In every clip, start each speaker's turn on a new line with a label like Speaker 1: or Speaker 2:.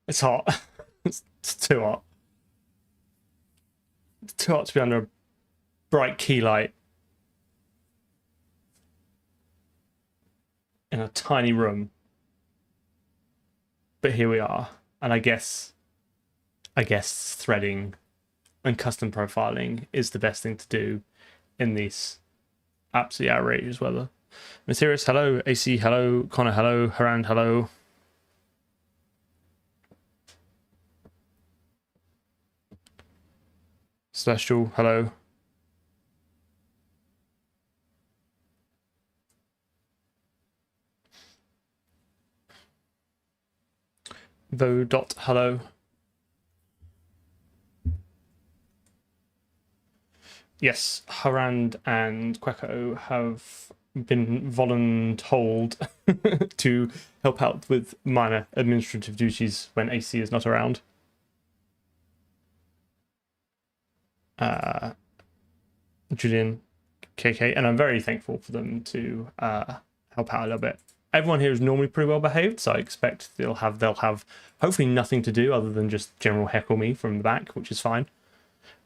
Speaker 1: It's hot. It's too hot. It's too hot to be under a bright key light in a tiny room. But here we are. And I guess threading and custom profiling is the best thing to do in this absolutely outrageous weather. Mysterious, hello. AC, hello. Connor, hello. Harand, hello. Celestial, hello. Hello. Yes, Harand and Quecko have been voluntold to help out with minor administrative duties when AC is not around. Julian, KK, and I'm very thankful for them to help out a little bit. Everyone here is normally pretty well behaved, so I expect they'll have hopefully nothing to do other than just general heckle me from the back, which is fine.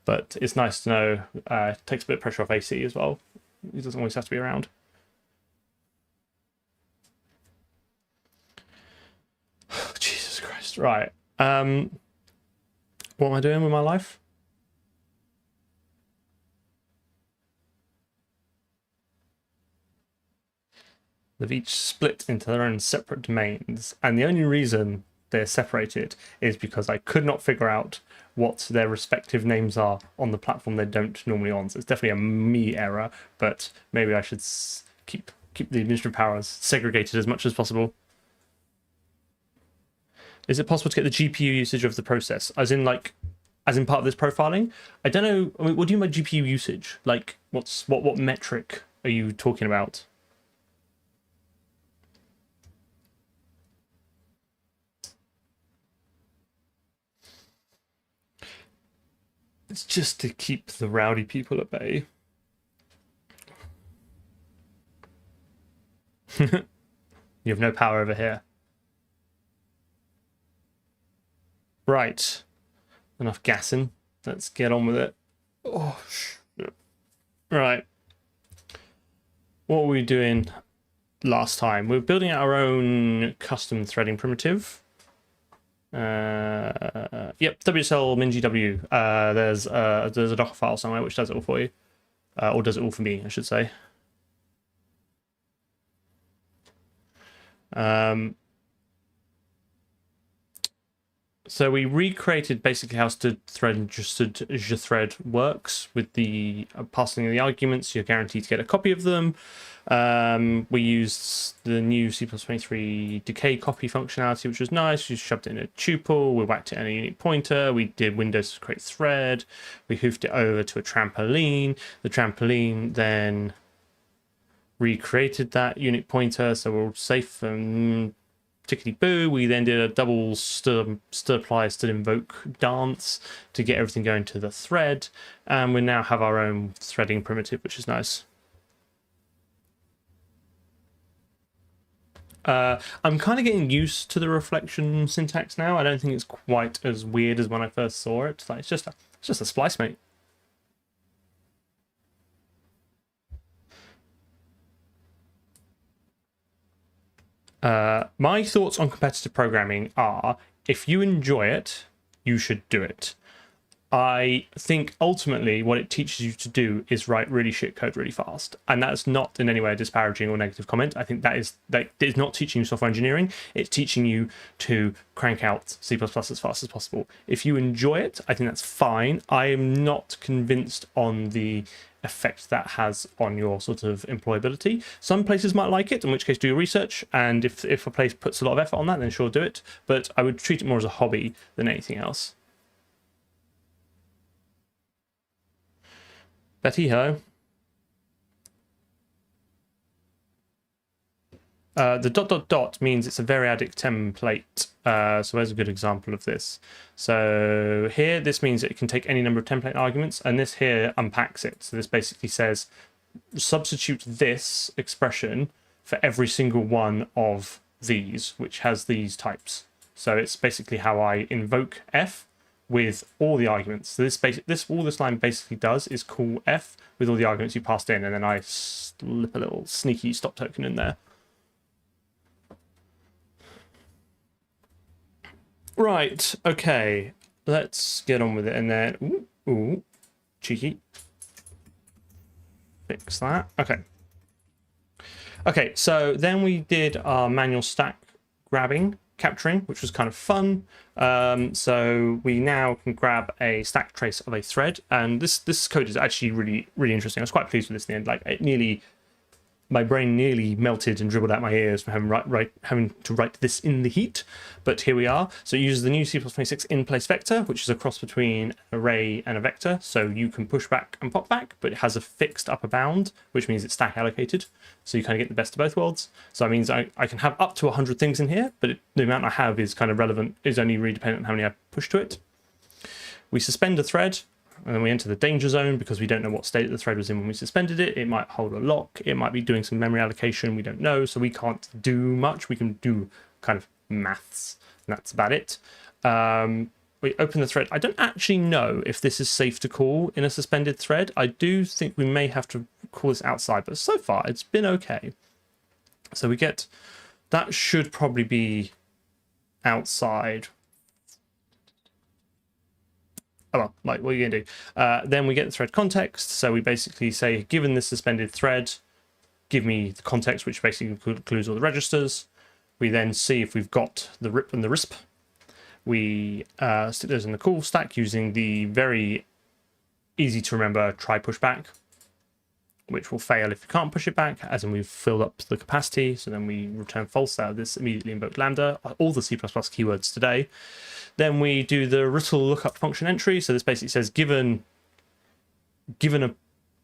Speaker 1: But it's nice to know it takes a bit of pressure off AC as well. He doesn't always have to be around. Jesus Christ. Right. What am I doing with my life? They've each split into their own separate domains, and the only reason they're separated is because I could not figure out what their respective names are on the platform they don't normally on. So it's definitely a me error, but maybe I should keep the administrative powers segregated as much as possible. Is it possible to get the GPU usage of the process, as in part of this profiling? I don't know. I mean, what do you mean by GPU usage? Like, what metric are you talking about? It's just to keep the rowdy people at bay. You have no power over here. Right. Enough gassing. Let's get on with it. Oh, shit. Right. What were we doing last time? We were building out our own custom threading primitive. Yep, WSL min-gw. There's a Docker file somewhere which does it all for you, or does it all for me, I should say. So we recreated basically how thread works with the passing of the arguments. You're guaranteed to get a copy of them. We used the new C++23 decay copy functionality, which was nice. We shoved it in a tuple. We whacked it in a unique pointer. We did Windows to create thread. We hoofed it over to a trampoline. The trampoline then recreated that unique pointer, so we're all safe and tickety boo. We then did a double stir apply stir invoke dance to get everything going to the thread, and we now have our own threading primitive, which is nice. I'm kind of getting used to the reflection syntax now. I don't think it's quite as weird as when I first saw it. Like, it's just a splice mate. My thoughts on competitive programming are, if you enjoy it, you should do it. I think ultimately what it teaches you to do is write really shit code really fast. And that's not in any way a disparaging or negative comment. I think that is not teaching you software engineering. It's teaching you to crank out C++ as fast as possible. If you enjoy it, I think that's fine. I am not convinced on the effect that has on your sort of employability. Some places might like it, in which case do your research. And if a place puts a lot of effort on that, then sure, do it. But I would treat it more as a hobby than anything else. Betty, hello. The ... means it's a variadic template. So there's a good example of this. So here, this means it can take any number of template arguments, and this here unpacks it. So this basically says, substitute this expression for every single one of these, which has these types. So it's basically how I invoke f with all the arguments. So all this line basically does is call f with all the arguments you passed in, and then I slip a little sneaky stop token in there. Right, okay, let's get on with it. And then, ooh, cheeky. Fix that. Okay, so then we did our manual stack capturing, which was kind of fun. So we now can grab a stack trace of a thread, and this code is actually really interesting. I was quite pleased with this in the end. Like my brain nearly melted and dribbled out my ears from having to write this in the heat, but here we are. So it uses the new C++26 in-place vector, which is a cross between an array and a vector. So you can push back and pop back, but it has a fixed upper bound, which means it's stack allocated. So you kind of get the best of both worlds. So that means I can have up to 100 things in here, but the amount I have is kind of relevant, is only really dependent on how many I push to it. We suspend a thread, and then we enter the danger zone because we don't know what state the thread was in when we suspended it. It might hold a lock. It might be doing some memory allocation. We don't know, so we can't do much. We can do kind of maths, and that's about it. We open the thread. I don't actually know if this is safe to call in a suspended thread. I do think we may have to call this outside, but so far it's been okay. So we get, that should probably be outside. Oh, well, like, what are you going to do? Then we get the thread context. So we basically say, given this suspended thread, give me the context, which basically includes all the registers. We then see if we've got the RIP and the RISP. We stick those in the call stack using the very easy to remember try push back, which will fail if you can't push it back, as in we've filled up the capacity. So then we return false out of this immediately invoked lambda, all the C++ keywords today. Then we do the RTL lookup function entry. So this basically says, given a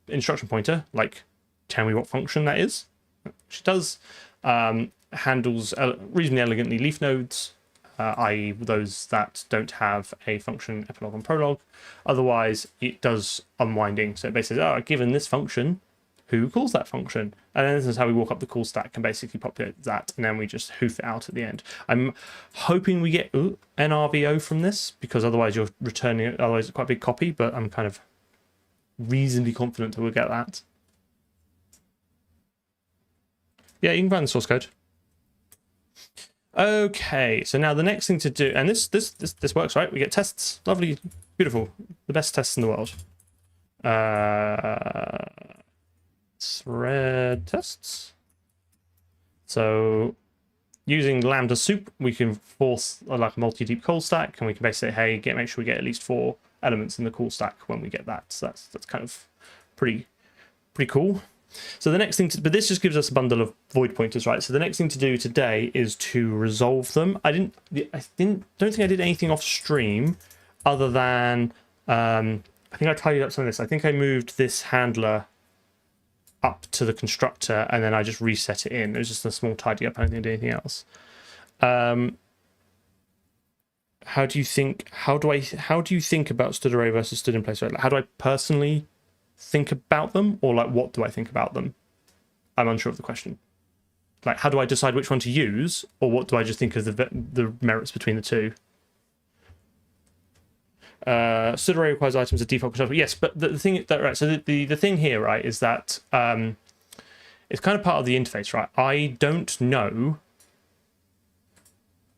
Speaker 1: instruction pointer, like tell me what function that is, which it does. Handles reasonably elegantly leaf nodes, i.e. those that don't have a function epilogue and prologue. Otherwise, it does unwinding. So it basically says, given this function, who calls that function? And then this is how we walk up the call stack and basically populate that, and then we just hoof it out at the end. I'm hoping we get NRVO from this, because otherwise you're returning it, otherwise it's quite a big copy, but I'm kind of reasonably confident that we'll get that. Yeah, you can find the source code. Okay, so now the next thing to do, and this works, right? We get tests, lovely, beautiful, the best tests in the world. Thread tests. So using lambda soup, we can force like a multi-deep call stack, and we can basically say, hey, make sure we get at least 4 elements in the call stack when we get that. So that's kind of pretty cool. So the next thing but this just gives us a bundle of void pointers, right? So the next thing to do today is to resolve them. I don't think I did anything off stream other than I think I tidied up some of this. I think I moved this handler up to the constructor, and then I just reset it in. It was just a small tidy up. I don't think I did anything else. How do you think about stood array versus stood in place array? Like, how do I personally think about them, or like what do I think about them? I'm unsure of the question. Like, how do I decide which one to use, or what do I just think of the merits between the two? Stood array requires items of default control. Yes, but the thing that, right, so the thing here, right, is that it's kind of part of the interface, right? I don't know.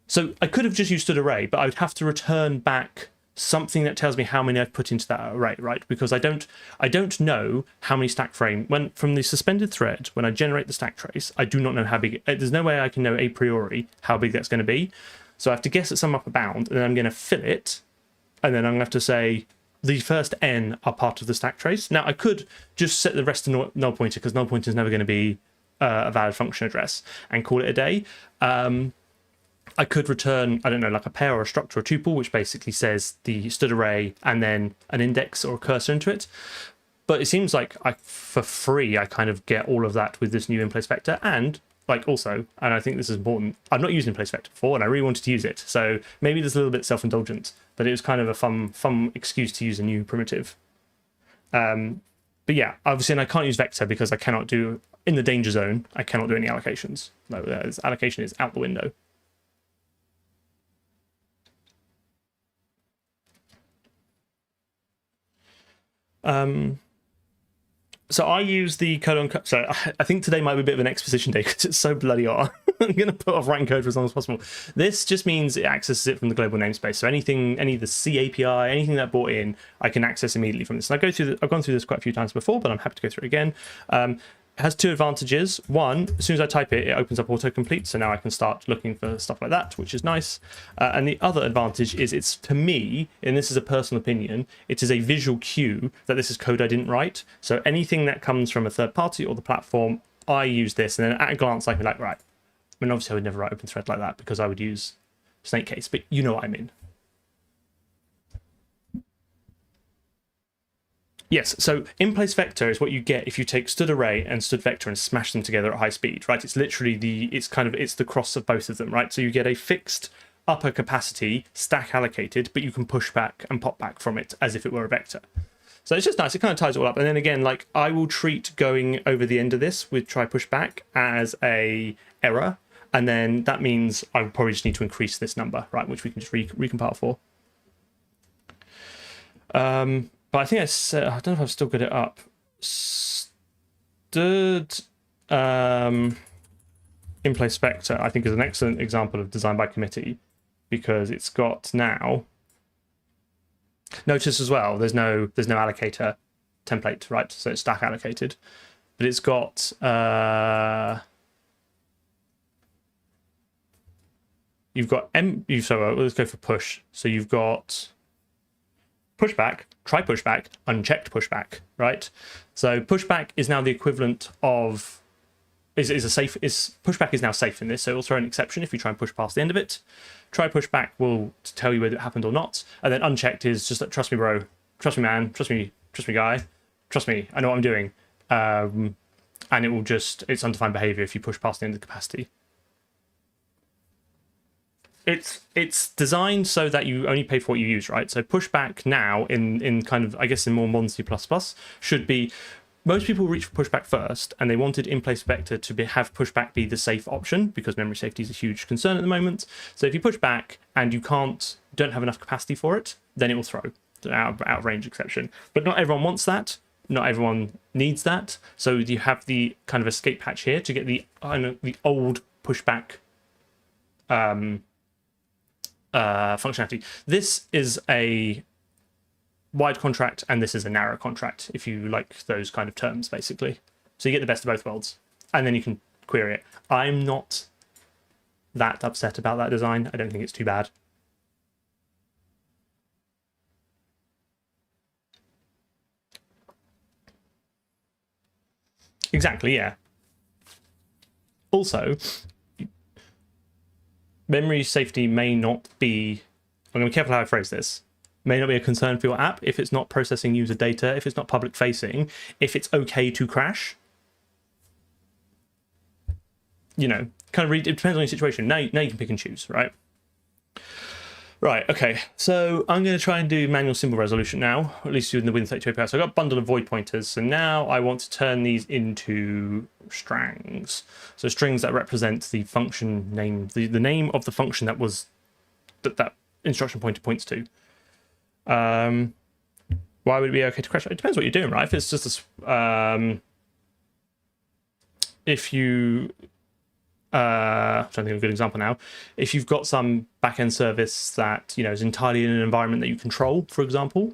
Speaker 1: So I could have just used stood array, but I would have to return back something that tells me how many I've put into that array, right? Because I don't know how many stack frame from the suspended thread, when I generate the stack trace, I do not know how big. There's no way I can know a priori how big that's going to be. So I have to guess at some upper bound, and then I'm going to fill it, and then I'm going to have to say the first n are part of the stack trace. Now I could just set the rest to null pointer, because null pointer is never going to be a valid function address, and call it a day. I could return, I don't know, like a pair or a struct or a tuple, which basically says the stood array and then an index or a cursor into it. But it seems like for free, I kind of get all of that with this new in-place vector. And like also, and I think this is important, I've not used in-place vector before, and I really wanted to use it. So maybe there's a little bit self-indulgent, but it was kind of a fun excuse to use a new primitive. But yeah, obviously, and I can't use vector because I cannot do, in the danger zone, I cannot do any allocations. No, allocation is out the window. So I use the code on. So I think today might be a bit of an exposition day because it's so bloody hot. I'm going to put off writing code for as long as possible. This just means it accesses it from the global namespace. So anything, any of the C API, anything that brought in, I can access immediately from this. And I've gone through this quite a few times before, but I'm happy to go through it again. It has two advantages. One, as soon as I type it, it opens up autocomplete, so now I can start looking for stuff like that, which is nice. And the other advantage is it's, to me, and this is a personal opinion, it is a visual cue that this is code I didn't write. So anything that comes from a third party or the platform, I use this, and then at a glance I can be like, right. I mean, obviously I would never write OpenThread like that because I would use snake case, but you know what I mean. Yes, so in-place vector is what you get if you take std array and std vector and smash them together at high speed, right? It's literally it's the cross of both of them, right? So you get a fixed upper capacity stack allocated, but you can push back and pop back from it as if it were a vector. So it's just nice. It kind of ties it all up. And then again, like I will treat going over the end of this with try push back as a error. And then that means I would probably just need to increase this number, right? Which we can just recompile for. But I think I said, I don't know if I've still got it up. Std in place vector, I think, is an excellent example of design by committee because it's got now. Notice as well, there's no allocator template, right? So it's stack allocated, but it's got you've got so let's go for push. So you've got pushback, try pushback, unchecked pushback, right? So pushback is now the equivalent of pushback is now safe in this, so it will throw an exception if you try and push past the end of it. Try pushback will tell you whether it happened or not, and then unchecked is just like, trust me, bro, trust me, man, trust me, guy, trust me, I know what I'm doing, and it will it's undefined behavior if you push past the end of the capacity. It's designed so that you only pay for what you use, right? So pushback now in kind of, I guess, in more modern C++ should be, most people reach for pushback first, and they wanted in-place vector to have pushback be the safe option because memory safety is a huge concern at the moment. So if you push back and you don't have enough capacity for it, then it will throw out of range exception. But not everyone wants that. Not everyone needs that. So you have the kind of escape hatch here to get the old pushback functionality. This is a wide contract and this is a narrow contract, if you like those kind of terms, basically. So you get the best of both worlds, and then you can query it. I'm not that upset about that design. I don't think it's too bad. Exactly, yeah. Also, memory safety may not be, I'm going to be careful how I phrase this, may not be a concern for your app if it's not processing user data, if it's not public facing, if it's okay to crash. You know, kind of it depends on your situation. Now you can pick and choose, right? Right, okay, so I'm going to try and do manual symbol resolution now, or at least in the Win32 API. So I've got a bundle of void pointers, so now I want to turn these into strings. So strings that represent the function name, the name of the function that was that instruction pointer points to. Why would it be okay to crash? It depends what you're doing, right? If it's just a, if you I'm trying to think of a good example now. If you've got some backend service that is entirely in an environment that you control, for example,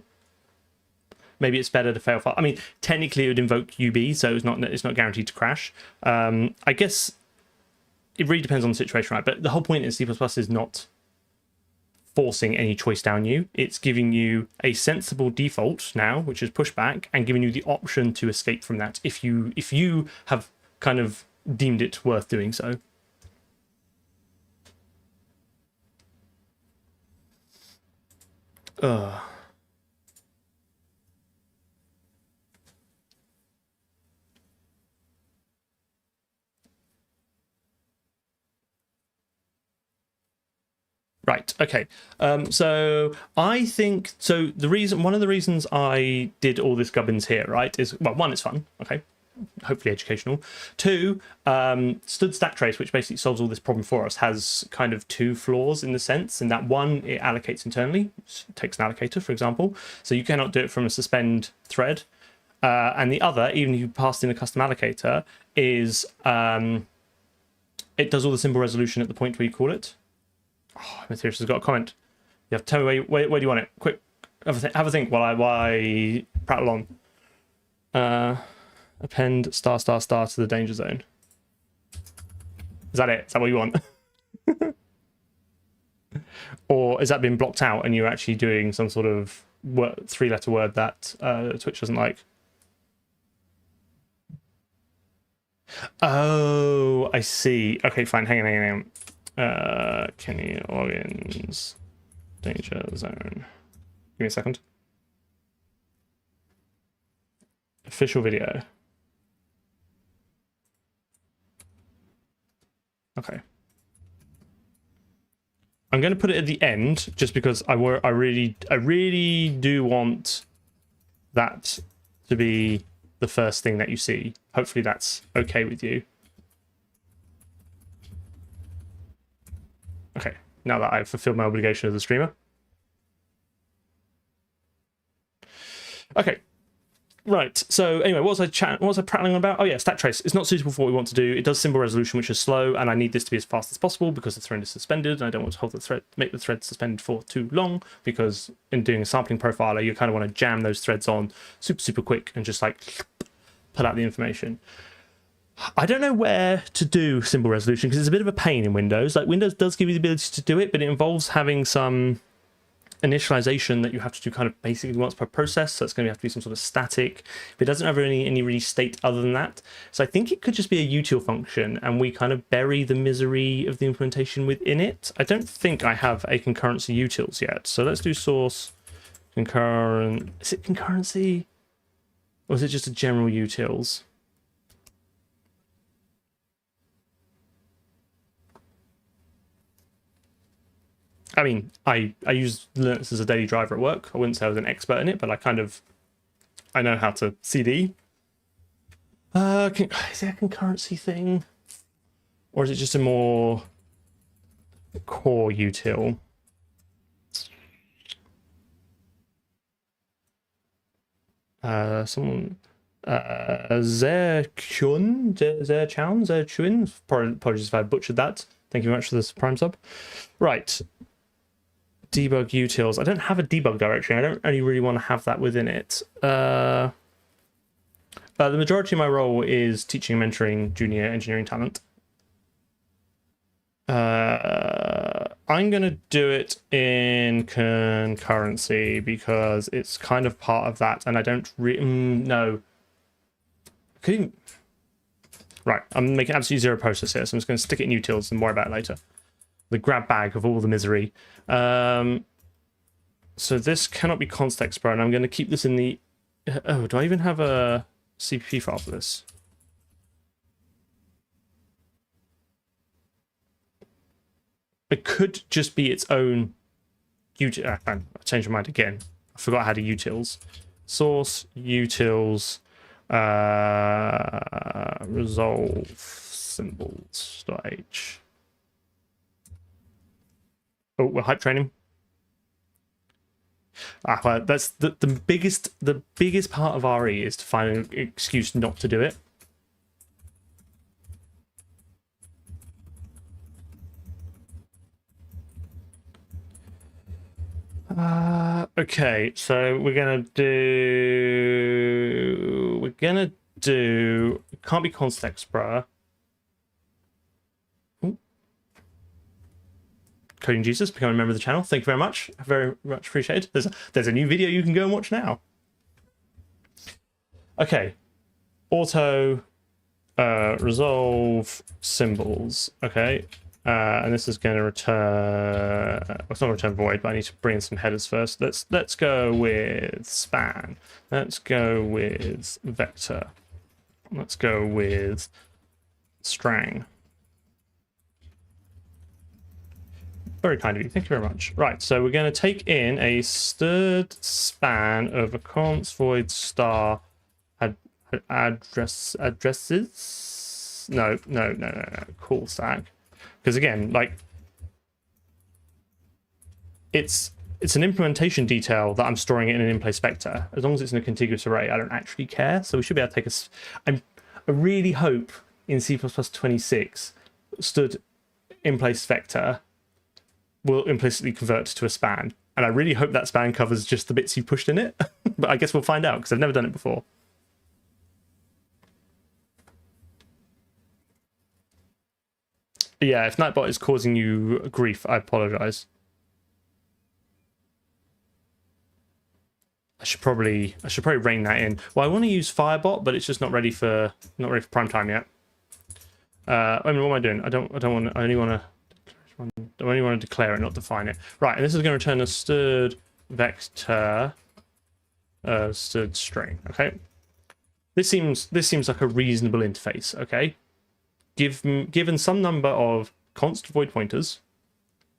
Speaker 1: maybe it's better to fail fast. I mean, technically it would invoke UB, so it's not guaranteed to crash. I guess it really depends on the situation, right? But the whole point in C++ is not forcing any choice down you. It's giving you a sensible default now, which is pushback, and giving you the option to escape from that if you have kind of deemed it worth doing so. Right. Okay. So I think one of the reasons I did all this gubbins here, right, is, well, one, it's fun. Okay. hopefully educational. 2, stud stack trace, which basically solves all this problem for us, has kind of 2 flaws in the sense, in that 1, it allocates internally, it takes an allocator, for example, so you cannot do it from a suspend thread. And the other, even if you passed in a custom allocator, is it does all the symbol resolution at the point where you call it. Oh, Matthias has got a comment. You have to tell me where do you want it? Quick, have a think while I prattle on. Append star to the danger zone. Is that it? Is that what you want? Or is that been blocked out and you're actually doing some sort of 3-letter word that Twitch doesn't like? Oh, I see. Okay, fine. Hang on. Kenny logins danger zone. Give me a second. Official video. Okay. I'm going to put it at the end just because I really do want that to be the first thing that you see. Hopefully that's okay with you. Okay, now that I've fulfilled my obligation as a streamer. Okay. Right, so anyway, what was I prattling about? Oh yeah, stack trace. It's not suitable for what we want to do. It does symbol resolution, which is slow, and I need this to be as fast as possible because the thread is suspended, and I don't want to hold the thread, make the thread suspended for too long, because in doing a sampling profiler, you kind of want to jam those threads on super quick and just like pull out the information. I don't know where to do symbol resolution because it's a bit of a pain in Windows. Like, Windows does give you the ability to do it, but it involves having some initialization that you have to do kind of basically once per process, so it's going to have to be some sort of static, but it doesn't have any really state other than that. So I think it could just be a util function and we kind of bury the misery of the implementation within it. I don't think I have a concurrency utils yet, so let's do source concurrent. Is it concurrency or is it just a general utils? I mean, I use Linux as a daily driver at work. I wouldn't say I was an expert in it, but I know how to CD. Is it a concurrency thing? Or is it just a more core util? Someone... Zerchun? Apologies if I butchered that. Thank you very much for this Prime sub. Right. Debug utils. I don't have a debug directory. I don't really want to have that within it. The majority of my role is teaching and mentoring junior engineering talent. I'm going to do it in concurrency because it's kind of part of that, and I don't no. Right, I'm making absolutely zero process here, so I'm just going to stick it in utils and worry about it later. The grab bag of all the misery. So this cannot be const expr, and I'm going to keep this in the... Oh, do I even have a CPP file for this? It could just be its own... I changed my mind again. I forgot how to utils. Source, utils, resolve symbols.h. Oh, we're hype training. Well, that's the biggest part of RE is to find an excuse not to do it. Okay, so we're gonna do can't be const expr. Coding Jesus, become a member of the channel. Thank you very much. Very much appreciated. There's a new video you can go and watch now. Okay. Auto resolve symbols. Okay. And this is going to return... Well, it's not return void, but I need to bring in some headers first. Let's go with span. Let's go with vector. Let's go with string. Very kind of you. Thank you very much. Right, so we're going to take in a stirred span of a const void star had addresses. No. Call stack. Because again, like it's an implementation detail that I'm storing it in an in-place vector. As long as it's in a contiguous array, I don't actually care. So we should be able to take I really hope in C++26 stood in-place vector will implicitly convert to a span. And I really hope that span covers just the bits you pushed in it. But I guess we'll find out because I've never done it before. Yeah, if Nightbot is causing you grief, I apologize. I should probably rein that in. Well, I want to use Firebot, but it's just not ready for prime time yet. I mean, what am I doing? I only want to declare it, not define it. Right, and this is going to return a std vector, std string. Okay, this seems like a reasonable interface. Okay, given some number of const void pointers,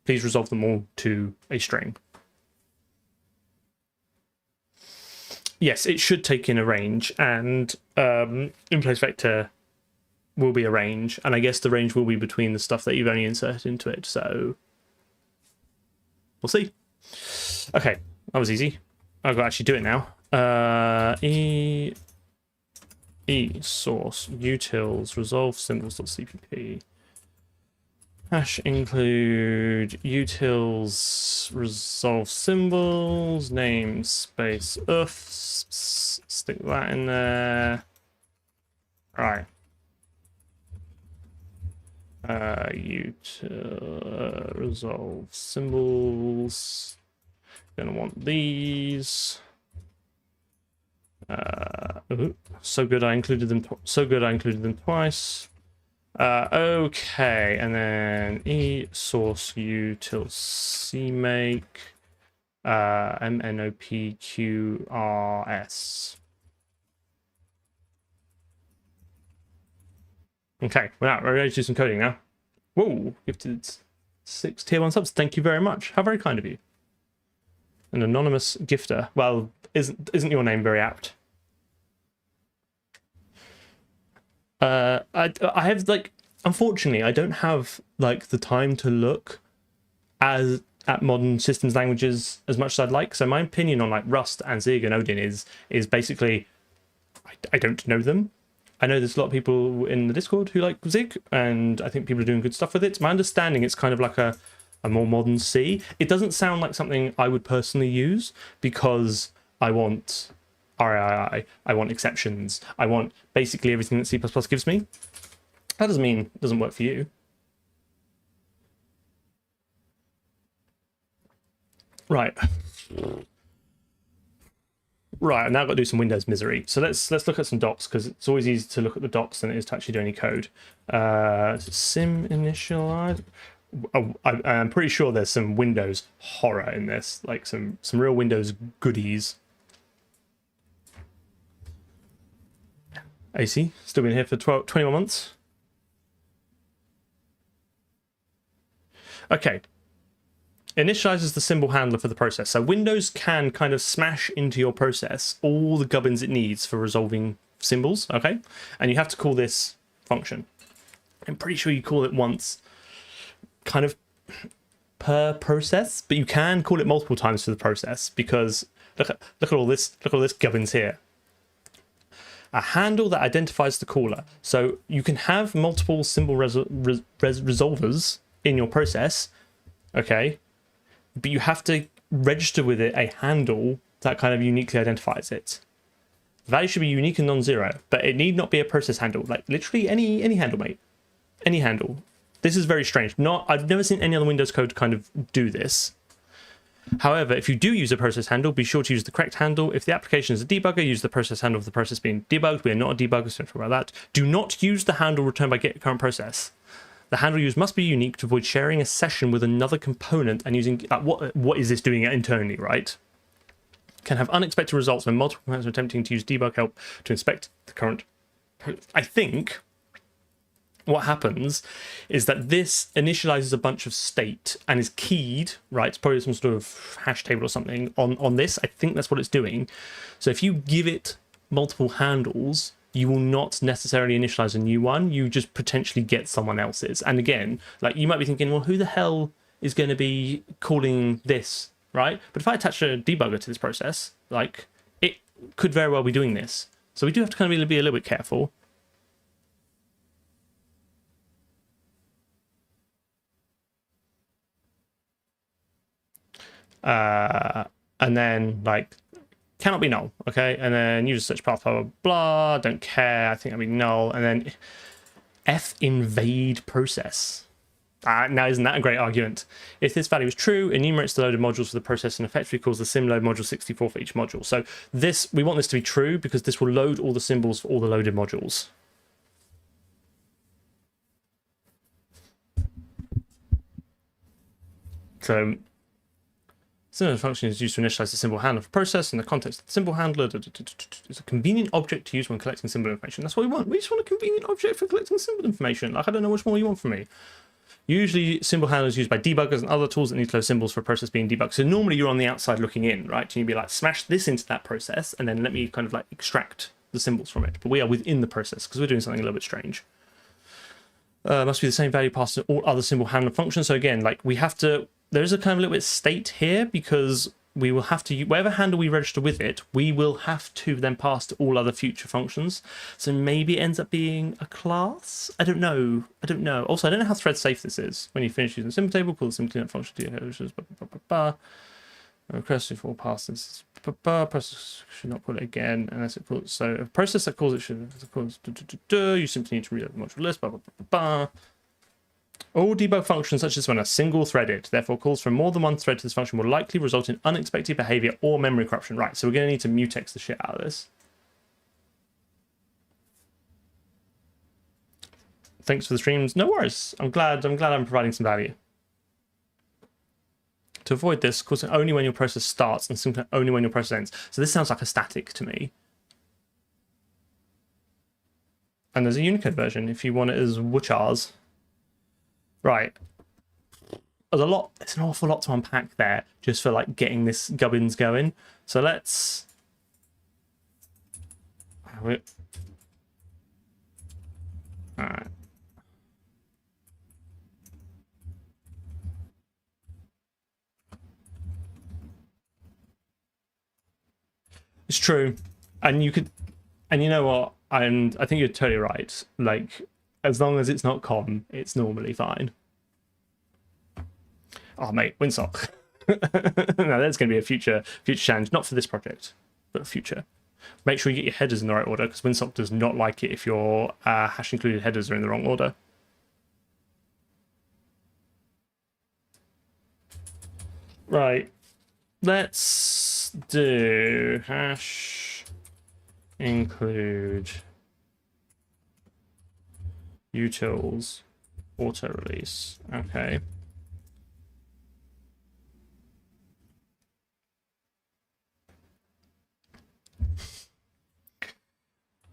Speaker 1: please resolve them all to a string. Yes, it should take in a range, and in-place vector will be a range, and I guess the range will be between the stuff that you've only inserted into it, so we'll see. Okay, that was easy. I've got to actually do it now. E source utils resolve symbols.cpp hash include utils resolve symbols namespace stick that in there. Right. Util resolve symbols. Gonna want these. So good I included them. Twice. Okay, and then e source util cmake mnopqrs. Okay, well, we're ready to do some coding now. Whoa, gifted 6 tier 1 subs. Thank you very much. How very kind of you. An anonymous gifter. Well, isn't your name very apt? I have, like, unfortunately, I don't have, like, the time to look at modern systems languages as much as I'd like. So my opinion on, like, Rust and Zig and Odin is basically I don't know them. I know there's a lot of people in the Discord who like Zig, and I think people are doing good stuff with it. My understanding, it's kind of like a more modern C. It doesn't sound like something I would personally use because I want RAI, I want exceptions, I want basically everything that C++ gives me. That doesn't mean it doesn't work for you. Right. Right, now I've got to do some Windows misery. So let's look at some docs, because it's always easier to look at the docs than it is to actually do any code. Sim initialize. Oh, I'm pretty sure there's some Windows horror in this, like some real Windows goodies. AC, still been here for 21 months. Okay. Initializes the symbol handler for the process. So Windows can kind of smash into your process all the gubbins it needs for resolving symbols, okay? And you have to call this function. I'm pretty sure you call it once, kind of per process, but you can call it multiple times for the process, because look at all this gubbins here. A handle that identifies the caller. So you can have multiple symbol resolvers in your process, okay? But you have to register with it a handle that kind of uniquely identifies it. The value should be unique and non-zero, but it need not be a process handle. Like literally any handle, mate. Any handle. This is very strange. I've never seen any other Windows code kind of do this. However, if you do use a process handle, be sure to use the correct handle. If the application is a debugger, use the process handle of the process being debugged. We are not a debugger, so don't worry about that. Do not use the handle returned by get current process. The handle used must be unique to avoid sharing a session with another component and using what is this doing internally, right? Can have unexpected results when multiple components are attempting to use debug help to inspect the current. I think what happens is that this initializes a bunch of state and is keyed, right? It's probably some sort of hash table or something on this. I think that's what it's doing. So if you give it multiple handles, you will not necessarily initialize a new one. You just potentially get someone else's. And again, like you might be thinking, well, who the hell is going to be calling this, right? But if I attach a debugger to this process, like it could very well be doing this. So we do have to kind of be a little bit careful. And then like cannot be null, okay? And then user search path, blah, blah, blah, don't care, I think that'll be null. And then f invade process. Now, isn't that a great argument? If this value is true, enumerates the loaded modules for the process and effectively calls the symload module 64 for each module. So this, we want this to be true because this will load all the symbols for all the loaded modules. So similar function is used to initialize the symbol handler for process in the context of the symbol handler. It's a convenient object to use when collecting symbol information. That's what we want. We just want a convenient object for collecting symbol information. Like, I don't know which more you want from me. Usually, symbol handler is used by debuggers and other tools that need to load symbols for a process being debugged. So normally you're on the outside looking in, right? And you'd be like, smash this into that process, and then let me kind of like extract the symbols from it. But we are within the process because we're doing something a little bit strange. Must be the same value passed to all other symbol handler functions. So again, like we have to, there is a kind of a little bit state here because we will have to, whatever handle we register with it, we will have to then pass to all other future functions. So maybe it ends up being a class? I don't know. I don't know. Also, I don't know how thread safe this is. When you finish using the symbol table, call the symbol cleanup function to your headers. Request before passes. Process should not call it again unless it calls. So a process that calls it should calls. You simply need to reload the module list. All debug functions such as this one are single threaded. Therefore, calls from more than one thread to this function will likely result in unexpected behavior or memory corruption. Right. So we're going to need to mutex the shit out of this. Thanks for the streams. No worries. I'm glad I'm providing some value. To avoid this, calls it only when your process starts and simply only when your process ends. So this sounds like a static to me. And there's a Unicode version if you want it as wchars. Right. There's a lot, it's an awful lot to unpack there just for like getting this gubbins going. So let's... Alright. It's true, and you could, and you know what? And I think you're totally right. Like, as long as it's not com, it's normally fine. Oh, mate, Winsock. No, that's going to be a future challenge, not for this project, but future. Make sure you get your headers in the right order because Winsock does not like it if your hash included headers are in the wrong order. Right. Let's do hash include utils auto release. Okay.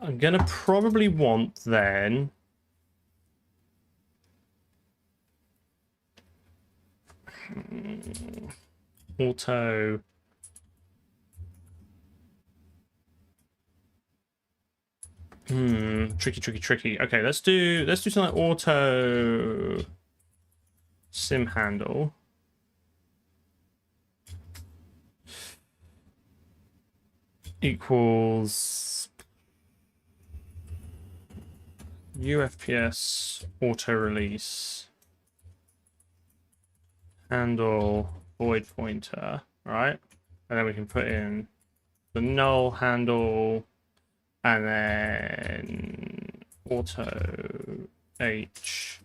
Speaker 1: I'm gonna probably want then auto tricky. Okay, let's do something like auto sim handle equals UFPS auto release handle void pointer, right? And then we can put in the null handle and then auto h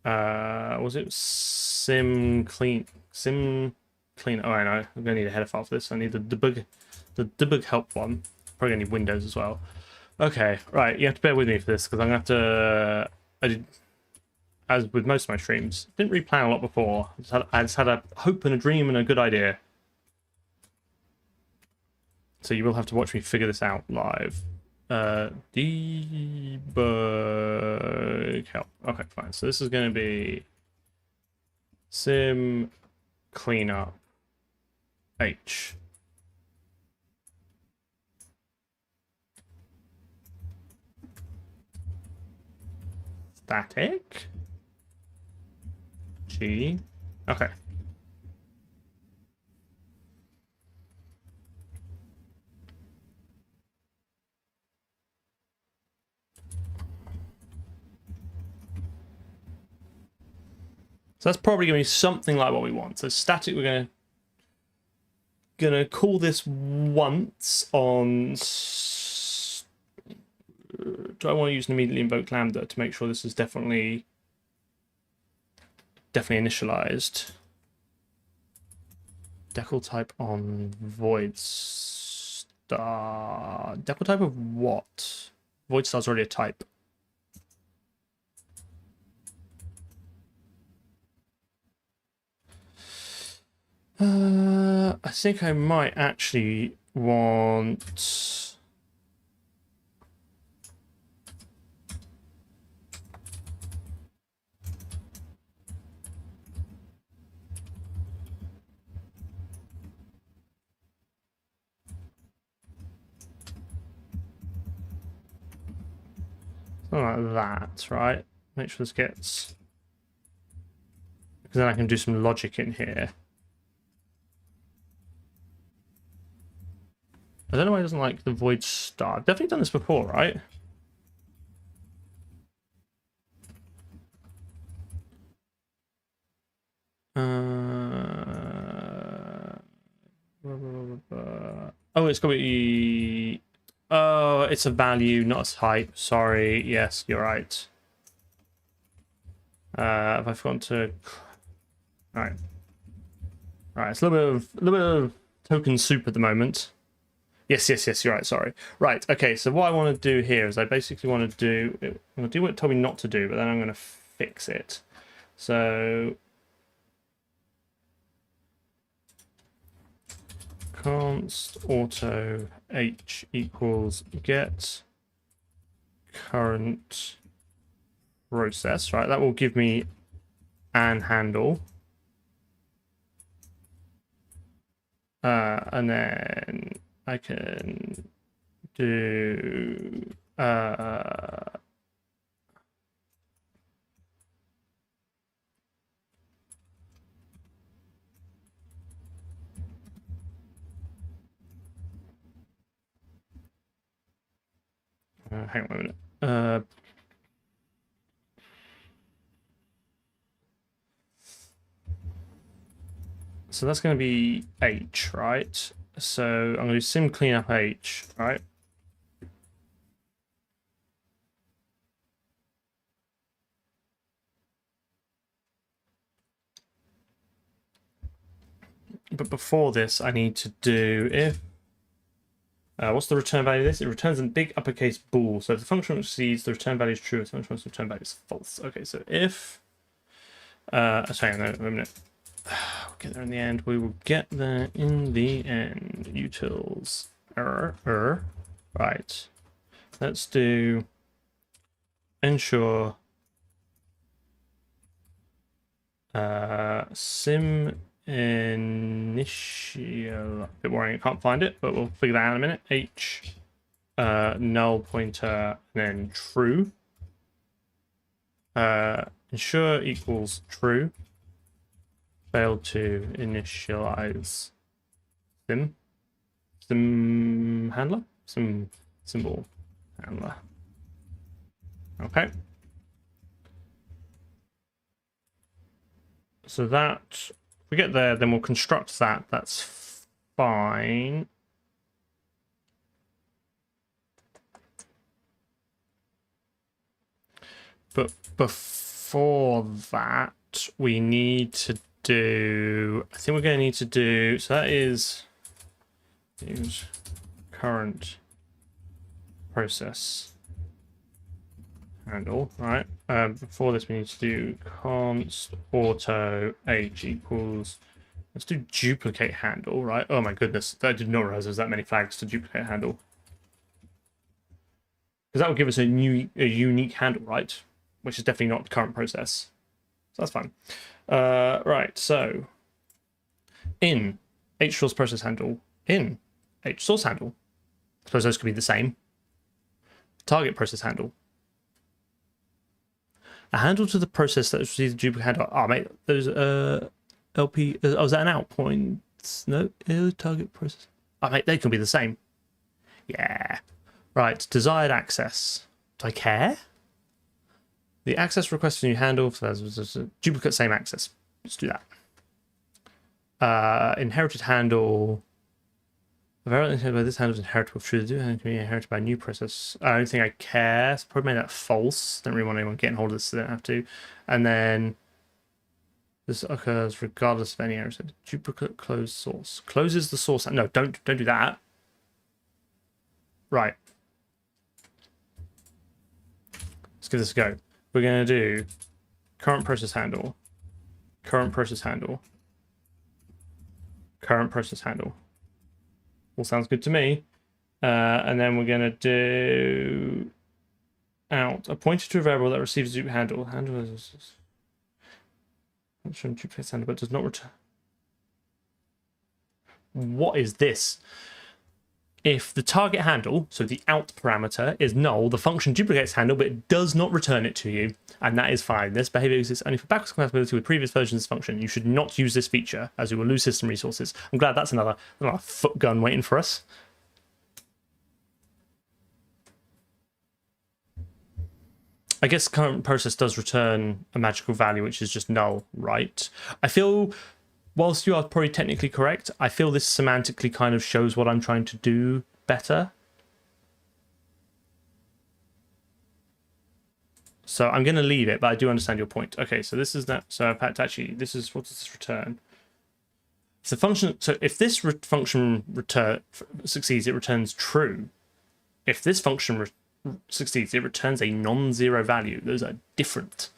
Speaker 1: was it sim clean. Oh, I know, I'm gonna need a header file for this. I need the debug help one. Probably gonna need Windows as well. Okay, right, you have to bear with me for this because I'm gonna have to as with most of my streams, didn't really plan a lot before. I just had a hope and a dream and a good idea. So you will have to watch me figure this out live. Debug help. Okay, fine. So this is going to be sim cleanup h. static. G. Okay. So that's probably going to be something like what we want. So static, we're gonna call this once on. Do I want to use an immediately invoked lambda to make sure this is definitely initialized? Decal type on void star. Decal type of what? Void star's already a type. I think I might actually want. Something like that, right? Make sure this gets. Because then I can do some logic in here. I don't know why it doesn't like the void star. I've definitely done this before, right? Oh, it's got to be. Oh, it's a value, not a type. Sorry. Yes, you're right. Have I forgotten to? All right. All right. It's a little bit of token soup at the moment. Yes. You're right. Sorry. Right. Okay. So what I want to do here is I basically want to do. I'm going to do what it told me not to do, but then I'm going to fix it. So. Const auto h equals get current process, right? That will give me an handle. And then I can do hang on a minute. So that's going to be H, right? So I'm going to do sim cleanup H, right? But before this, I need to do if. What's the return value of this? It returns a big uppercase bool. So if the function exceeds, the return value is true. If the function return value is false. Okay, so if. Sorry, no, a minute. We'll get there in the end. We will get there in the end. Utils error. Right. Let's do ensure sim initial. A bit worrying, I can't find it, but we'll figure that out in a minute. H null pointer, then true. Ensure equals true. Failed to initialize sim handler, symbol handler. Okay. So that, if we get there, then we'll construct that. That's fine. But before that, we need to do, I think we're going to need to do, so that is use current process handle, right? Before this, we need to do const auto h equals, let's do duplicate handle, right? Oh my goodness, I did not realize there's that many flags to duplicate handle. Because that will give us a unique handle, right? Which is definitely not the current process. So that's fine. Right, so in hsource process handle, in hsource handle, I suppose those could be the same. Target process handle. A handle to the process that receives the duplicate handle. Oh, mate, there's LP. Oh, is that an out point? No, target process. Oh, mate, they can be the same. Yeah. Right, desired access. Do I care? The access request for new handle. Duplicate same access. Let's do that. Inherited handle. Inherited by this handle is inheritable. True, the handle can be inherited by a new process. I don't think I care. So probably made that false. Don't really want anyone getting hold of this, so they don't have to. And then this occurs regardless of any error. So duplicate closed source closes the source. No, don't do that. Right. Let's give this a go. We're gonna do current process handle, current process handle, current process handle. All sounds good to me. And then we're going to do out a pointer to a variable that receives a duplicate handle. Handle is function duplicate handle, but does not return. What is this? If the target handle, so the out parameter, is null, the function duplicates handle, but it does not return it to you, and that is fine. This behavior exists only for backwards compatibility with previous versions of this function. You should not use this feature, as you will lose system resources. I'm glad that's another foot gun waiting for us. I guess current process does return a magical value, which is just null, right? I feel, whilst you are probably technically correct, I feel this semantically kind of shows what I'm trying to do better. So I'm going to leave it, but I do understand your point. Okay, so this is that. So I've had to actually, this is, what does this return? So function. So if this function succeeds, it returns true. If this function succeeds, it returns a non-zero value. Those are different.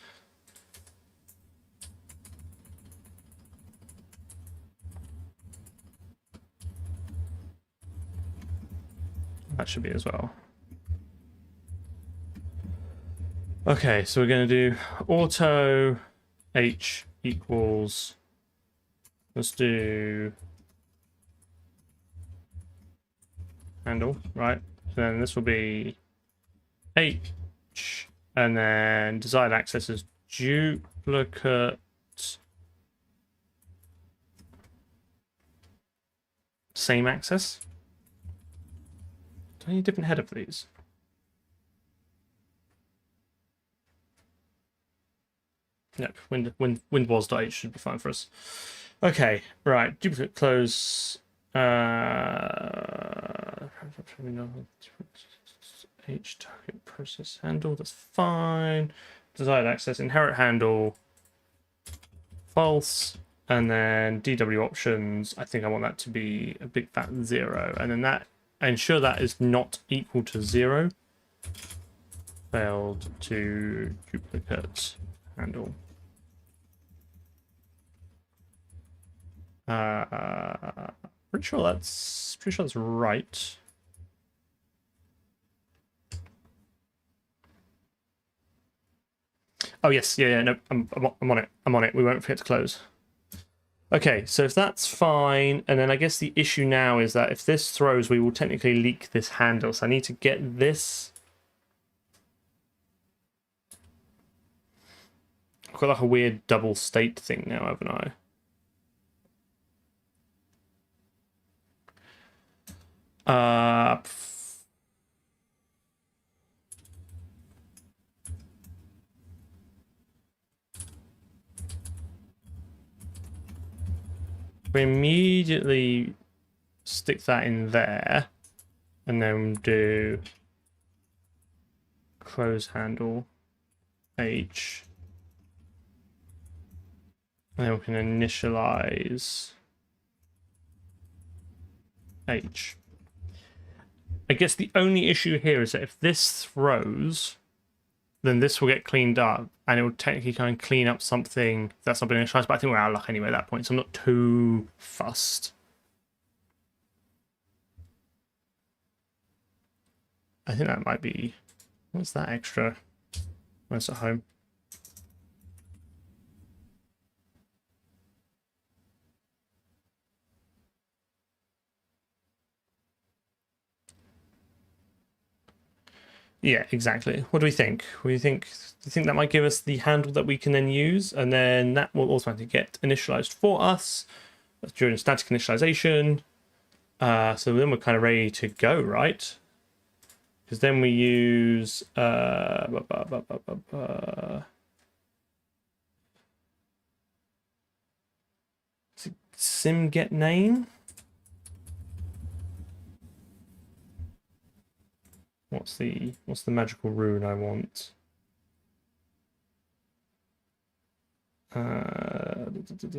Speaker 1: That should be as well. Okay, so we're going to do auto h equals, let's do handle, right? So then this will be h, and then desired access is duplicate same access. Do I need a different header for these? Yep, wind.was.h should be fine for us. Okay, right, duplicate close. H target process handle, that's fine. Desired access, inherit handle, false, and then DW options. I think I want that to be a big fat 0, and then that ensure that is not equal to 0. Failed to duplicate handle. Pretty sure that's right. Oh yes, yeah, no, I'm on it. I'm on it. We won't forget to close. Okay, so if that's fine, and then I guess the issue now is that if this throws, we will technically leak this handle. So I need to get this. I've got like a weird double state thing now, haven't I? We immediately stick that in there, and then do close handle h, and then we can initialize h. I guess the only issue here is that if this throws, then this will get cleaned up, and it will technically kind of clean up something that's not been initialized, but I think we're out of luck anyway at that point, so I'm not too fussed. I think that might be... What's that extra when it's at home? Yeah, exactly. What do we think? Do you think that might give us the handle that we can then use, and then that will automatically get initialized for us during static initialization? So then we're kind of ready to go, right? Because then we use sim get name. What's the magical rune I want?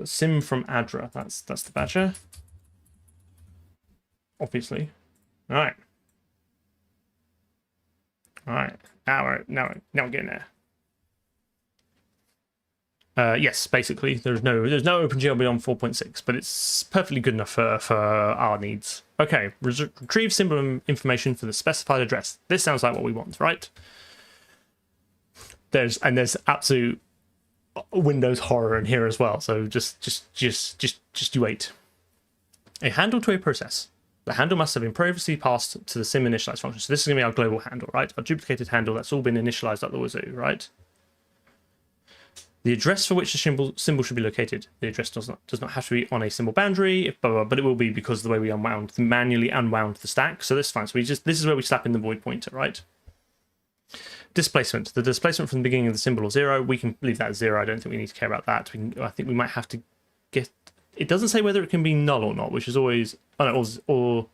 Speaker 1: Sim from Adra. That's the badger. Obviously. All right. All right. Now we're getting there. Yes, basically, there's no OpenGL beyond 4.6, but it's perfectly good enough for our needs. Okay, retrieve symbol information for the specified address. This sounds like what we want, right? There's absolute Windows horror in here as well. So just you wait. A handle to a process. The handle must have been previously passed to the sim initialize function. So this is going to be our global handle, right? Our duplicated handle that's all been initialized at the wazoo, right? The address for which the symbol should be located. The address does not have to be on a symbol boundary, but it will be because of the way we manually unwound the stack. So that's fine. So this is where we slap in the void pointer, right? Displacement. The displacement from the beginning of the symbol is 0. We can leave that as 0. I don't think we need to care about that. I think we might have to get. It doesn't say whether it can be null or not, which is always or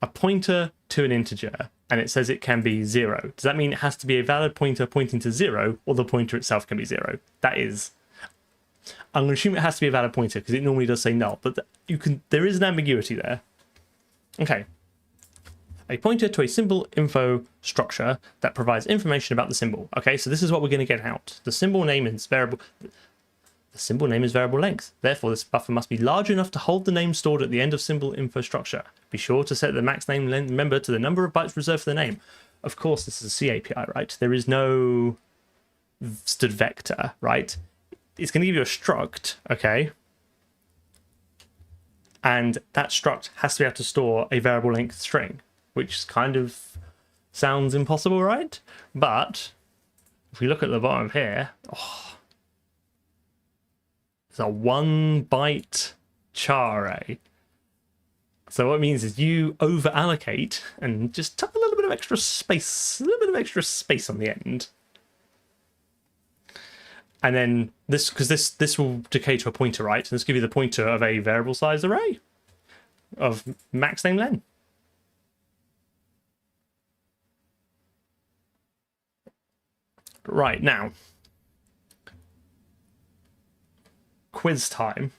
Speaker 1: a pointer to an integer. And it says it can be 0. Does that mean it has to be a valid pointer pointing to 0, or the pointer itself can be 0? That is. I'm going to assume it has to be a valid pointer because it normally does say null, but there is an ambiguity there. Okay. A pointer to a symbol info structure that provides information about the symbol. Okay, so this is what we're going to get out. The symbol name is variable. The symbol name is variable length. Therefore, this buffer must be large enough to hold the name stored at the end of symbol info structure. Be sure to set the max name member to the number of bytes reserved for the name. Of course, this is a C API, right? There is no stood vector, right? It's going to give you a struct, okay? And that struct has to be able to store a variable length string, which kind of sounds impossible, right? But if we look at the bottom here, it's a 1 byte char array. So what it means is you over allocate and just tuck a little bit of extra space, on the end. And then this will decay to a pointer, right? And this give you the pointer of a variable size array of max name len. Right, now quiz time.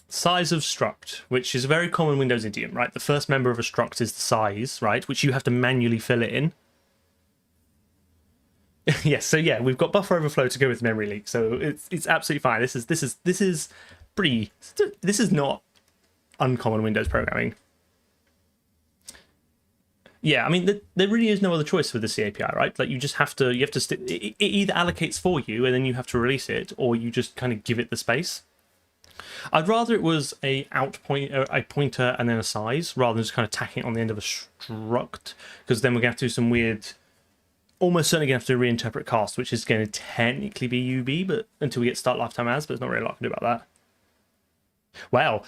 Speaker 1: Size of struct, which is a very common Windows idiom, right? The first member of a struct is the size, right? Which you have to manually fill it in. Yes, so yeah, we've got buffer overflow to go with memory leak, so it's absolutely fine. This is not uncommon Windows programming. Yeah, I mean, there really is no other choice with the C API, right? Like you have to stick. It either allocates for you and then you have to release it, or you just kind of give it the space. I'd rather it was a pointer and then a size, rather than just kind of tacking it on the end of a struct, because then we're going to have to do some weird, almost certainly going to have to reinterpret cast, which is going to technically be UB, but until we get start lifetime as, but there's not really a lot I can do about that. Wow.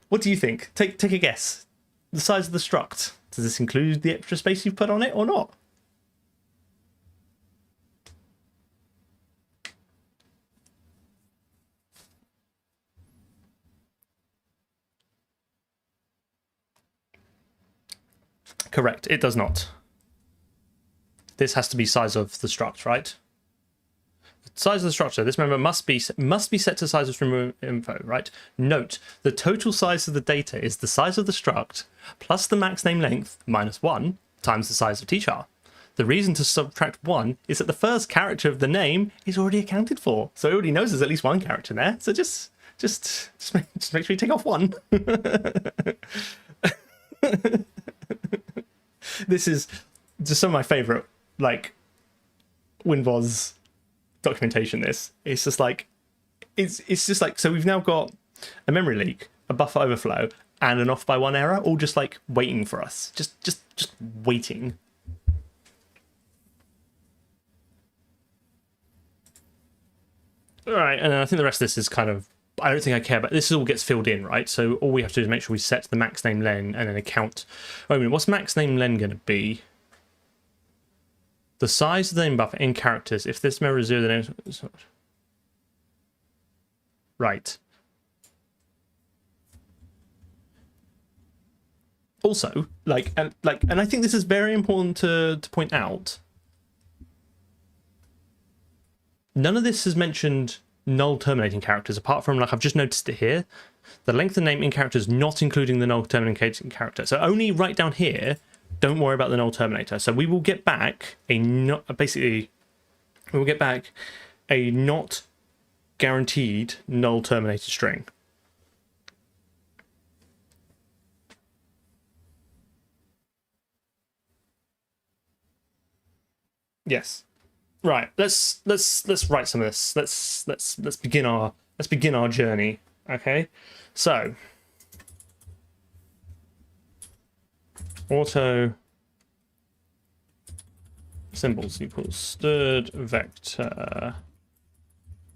Speaker 1: What do you think? Take a guess. The size of the struct. Does this include the extra space you've put on it or not? Correct, it does not. This has to be size of the struct, right? Size of the structure. This member must be set to size of string info, right? Note, the total size of the data is the size of the struct plus the max name length minus 1 times the size of tchar. The reason to subtract 1 is that the first character of the name is already accounted for. So it already knows there's at least one character there. So just make sure you take off 1. This is just some of my favorite, like, WinVos documentation. It's just like, so we've now got a memory leak, a buffer overflow, and an off by one error, all just like waiting for us, just waiting. All right, and then I think the rest of this is kind of, I don't think I care, but this all gets filled in, right? So all we have to do is make sure we set the max name len and then account. Wait a minute, what's max name len going to be? The size of the name buffer in characters. If this mirror is 0, the name. Right. Also, and I think this is very important to point out. None of this has mentioned null terminating characters, apart from, like, I've just noticed it here. The length of name in characters not including the null terminating character. So only right down here, don't worry about the null terminator. So we will get back we will get back a not guaranteed null terminated string. Yes. Right. Let's write some of this. Let's begin our journey. Okay. So auto symbols equals stirred vector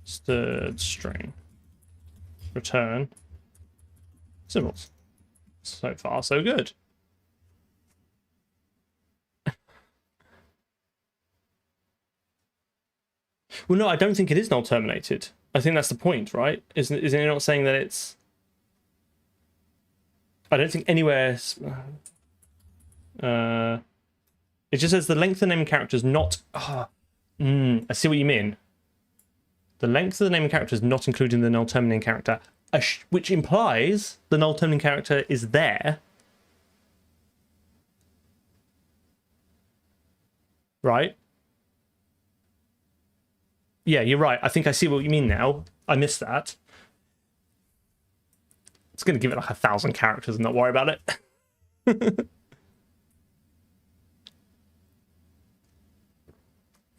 Speaker 1: stirred string return symbols. So far so good. Well, no, I don't think it is null terminated. I think that's the point, right? Isn't it not saying that it's... I don't think anywhere... it just says the length of the name character is not... I see what you mean. The length of the name character is not including the null terminating character, which implies the null terminating character is there. Right? Yeah, you're right. I think I see what you mean now. I missed that. It's going to give it like 1,000 characters and not worry about it.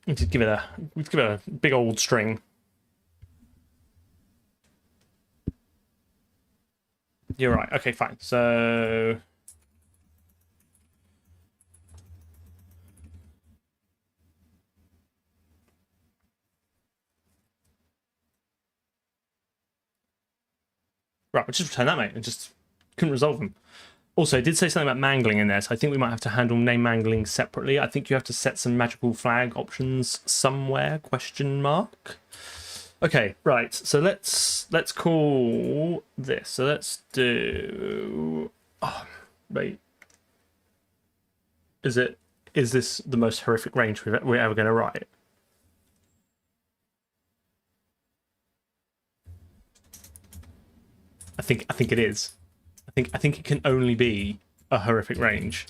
Speaker 1: Let's give it a big old string. You're right. Okay, fine. So right, we'll just return that, mate. I just couldn't resolve them. Also, it did say something about mangling in there, so I think we might have to handle name mangling separately. I think you have to set some magical flag options somewhere, question mark. Okay, right, so let's call this. So let's do... Oh, wait. Is this the most horrific range we're ever going to write? I think it is. I think it can only be a horrific range.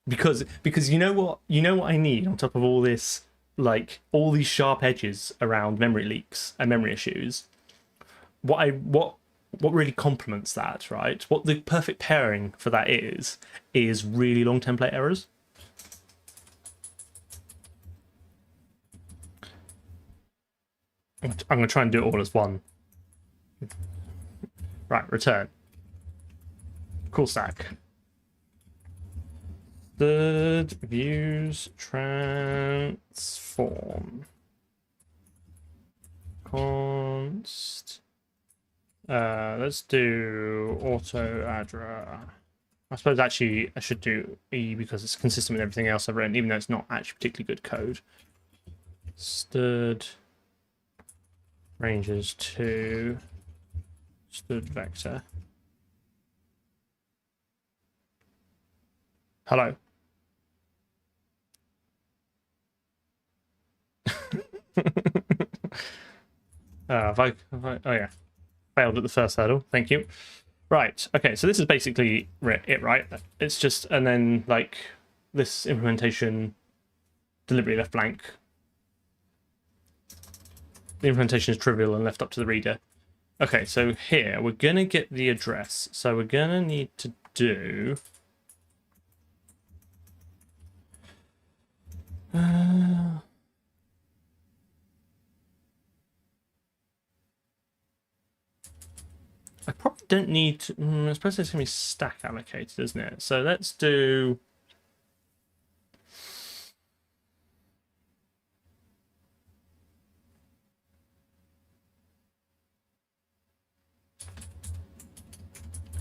Speaker 1: Because you know what I need on top of all this, like all these sharp edges around memory leaks and memory issues. What really complements that, right? What the perfect pairing for that is really long template errors. I'm going to try and do it all as one. Right, return. Cool stack. Third views transform. Const. Let's do auto addr. I suppose actually I should do E because it's consistent with everything else I've written, even though it's not actually particularly good code. Stirred ranges to stirred vector. Hello. Oh yeah, failed at the first hurdle. Thank you. Right. Okay. So this is basically it, right? It's just, and then like this implementation deliberately left blank. The implementation is trivial and left up to the reader. Okay. So here we're gonna get the address. So we're gonna need to do. don't need to, I suppose it's going to be stack allocated, isn't it? So let's do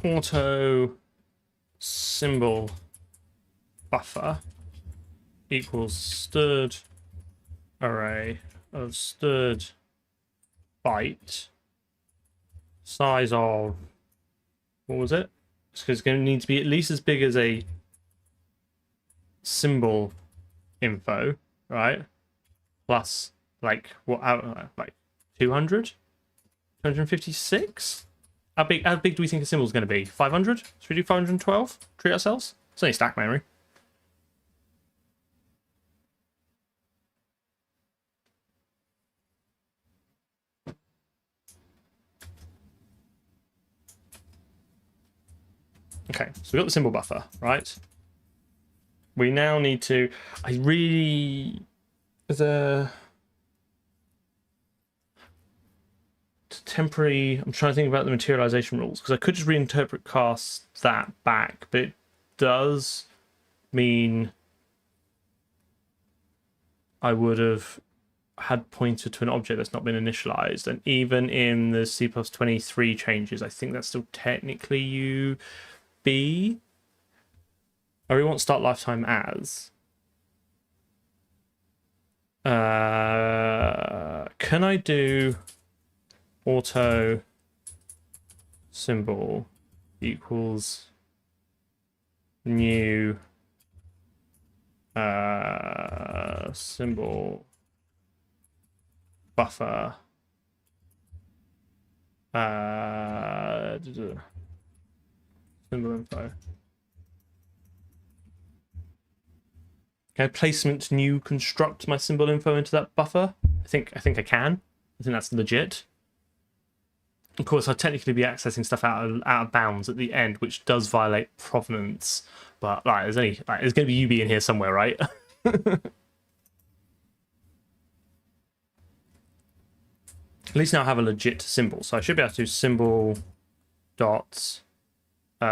Speaker 1: auto symbol buffer equals stirred array of stirred byte size of, what was it? It's going to need to be at least as big as a symbol info, right? Plus like what, like 200, 256. How big do we think a symbol is going to be? 500? Should we do 512? Treat ourselves. It's only stack memory. Okay, so we've got the symbol buffer, right? We now need to, there's a temporary, I'm trying to think about the materialization rules, because I could just reinterpret cast that back, but it does mean I would have had pointer to an object that's not been initialized, and even in the C+23 changes, I think that's still technically UB. I really want start lifetime as. Can I do auto symbol equals new symbol buffer symbol info. Can I placement new construct my symbol info into that buffer? I think I can. I think that's legit. Of course, I'd technically be accessing stuff out of bounds at the end, which does violate provenance. But like, there's going to be UB in here somewhere, right? At least now I have a legit symbol, so I should be able to do symbol dot no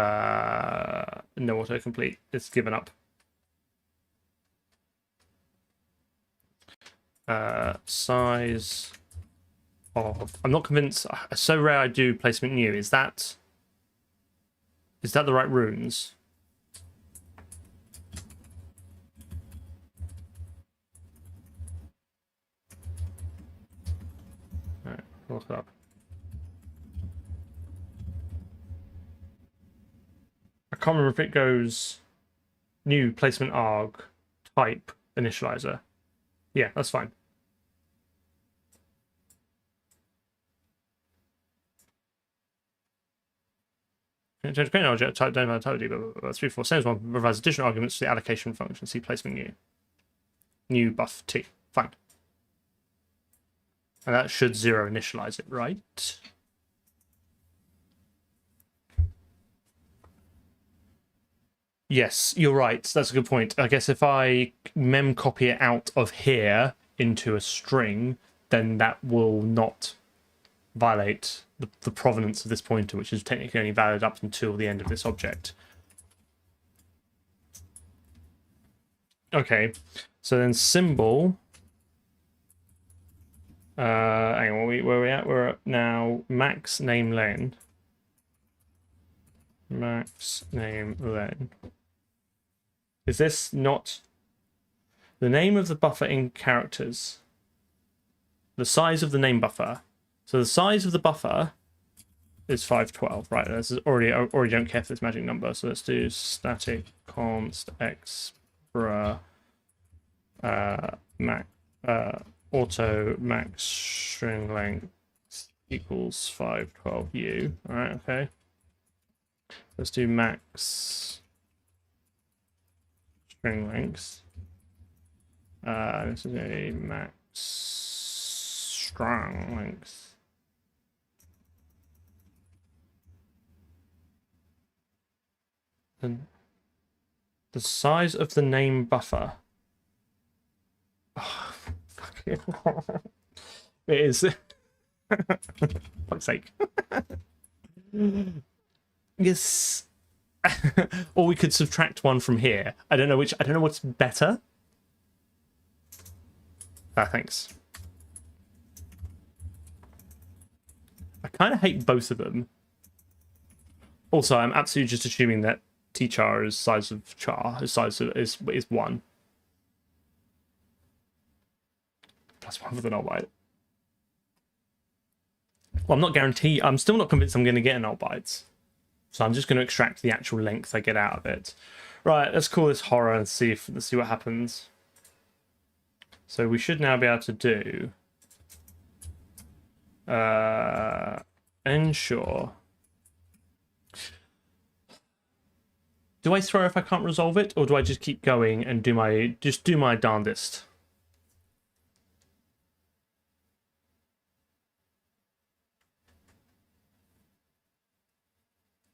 Speaker 1: autocomplete. It's given up. Size of, I'm not convinced. It's so rare I do placement new. Is that the right runes? All right, look it up. I can't remember if it goes new placement arg type initializer. Yeah, that's fine. Change create an object type, don't have type D, but 3, 4, same one provides additional arguments to the allocation function. See placement new buff T. Fine. And that should zero initialize it, right? Yes, you're right. That's a good point. I guess if I mem copy it out of here into a string, then that will not violate the provenance of this pointer, which is technically only valid up until the end of this object. Okay, so then symbol. Hang on, where are we at? We're at now max name len. Max name len. Is this not the name of the buffer in characters? The size of the name buffer. So the size of the buffer is 512, right? This is already don't care for this magic number. So let's do static const expr auto max string length equals 512u. All right, okay. Let's do max string length. This is a max strong length. And the size of the name buffer. Oh, fuck it. It is. Fuck's sake. Yes. Or we could subtract one from here. I don't know what's better. Ah, thanks. I kind of hate both of them. Also, I'm absolutely just assuming that tchar is size of char, is 1. Plus 1 for the null byte. Well, I'm not guaranteed. I'm still not convinced I'm going to get a null byte. So I'm just going to extract the actual length I get out of it. Right, let's call this horror and let's see what happens. So we should now be able to do ensure. Do I throw if I can't resolve it, or do I just keep going and do my darndest?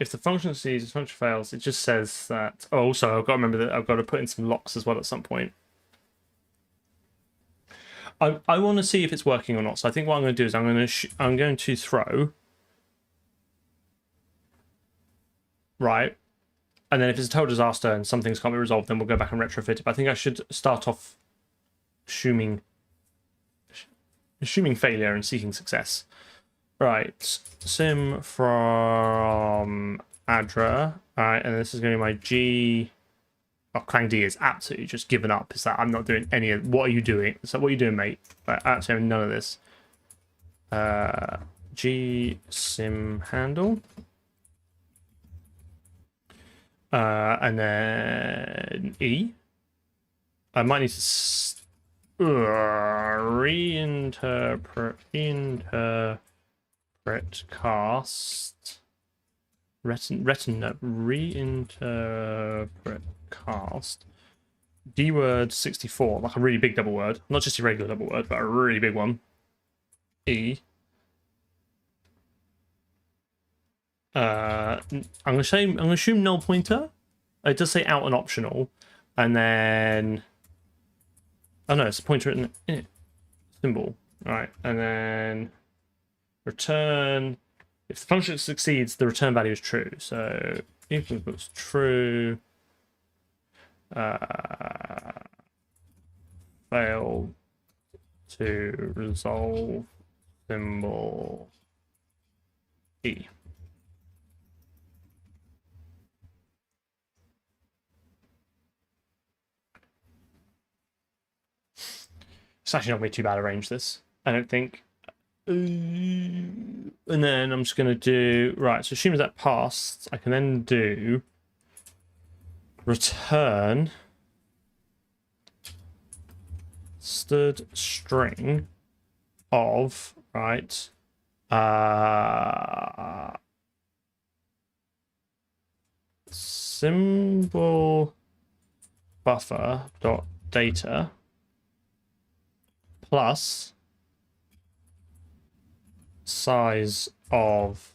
Speaker 1: If the function succeeds, the function fails, it just says that. Oh, also I've got to remember that I've got to put in some locks as well at some point. I want to see if it's working or not. So I think what I'm going to do is I'm going to throw. Right. And then if it's a total disaster and some things can't be resolved, then we'll go back and retrofit it. But I think I should start off assuming failure and seeking success. Right. Sim from Adra. Alright, and this is going to be my G. Oh, Clang D is absolutely just given up. Is that I'm not doing any of. What are you doing? So what are you doing, mate? Like, absolutely none of this. G sim handle. And then E. I might need to reinterpret cast. Reinterpret cast. D word 64, like a really big double word, not just a regular double word, but a really big one. E. I'm gonna assume null pointer. It does say out and optional, and then oh no, it's a pointer in it. Symbol. All right, and then return. If the function succeeds, the return value is true. So if it's true, fail to resolve symbol E. It's actually not going to be too bad to arrange this, I don't think. And then I'm just going to do... Right, so assuming that passed, I can then do return stud string of, right, symbol buffer dot data plus size of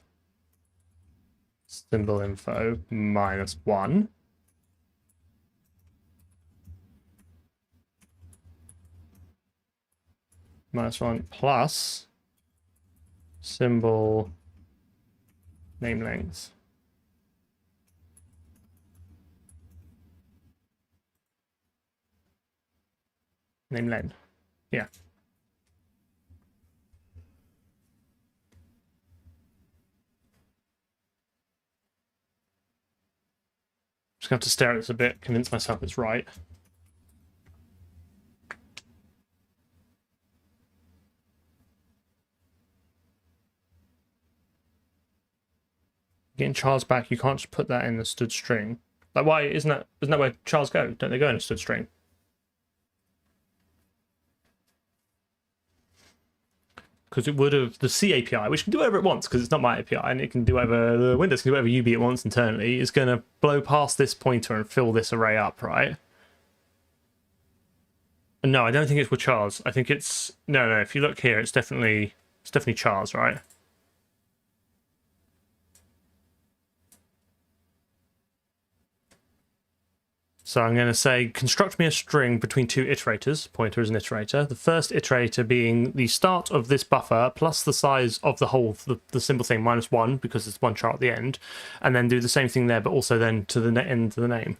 Speaker 1: symbol info minus 1 plus symbol name length. Name len. Yeah. Just gonna have to stare at this a bit, convince myself it's right. Getting chars back, you can't just put that in the stood string. Like, why isn't that where chars go? Don't they go in a stood string? Because it would have the C API, which can do whatever it wants, because it's not my API, and it can do whatever the Windows can do whatever UB it wants internally. Is going to blow past this pointer and fill this array up, right? No, I don't think it's with chars. I think it's no. If you look here, it's definitely chars, right? So I'm going to say construct me a string between two iterators. Pointer is an iterator. The first iterator being the start of this buffer plus the size of the whole, the simple thing, -1, because it's one char at the end. And then do the same thing there, but also then to the end of the name.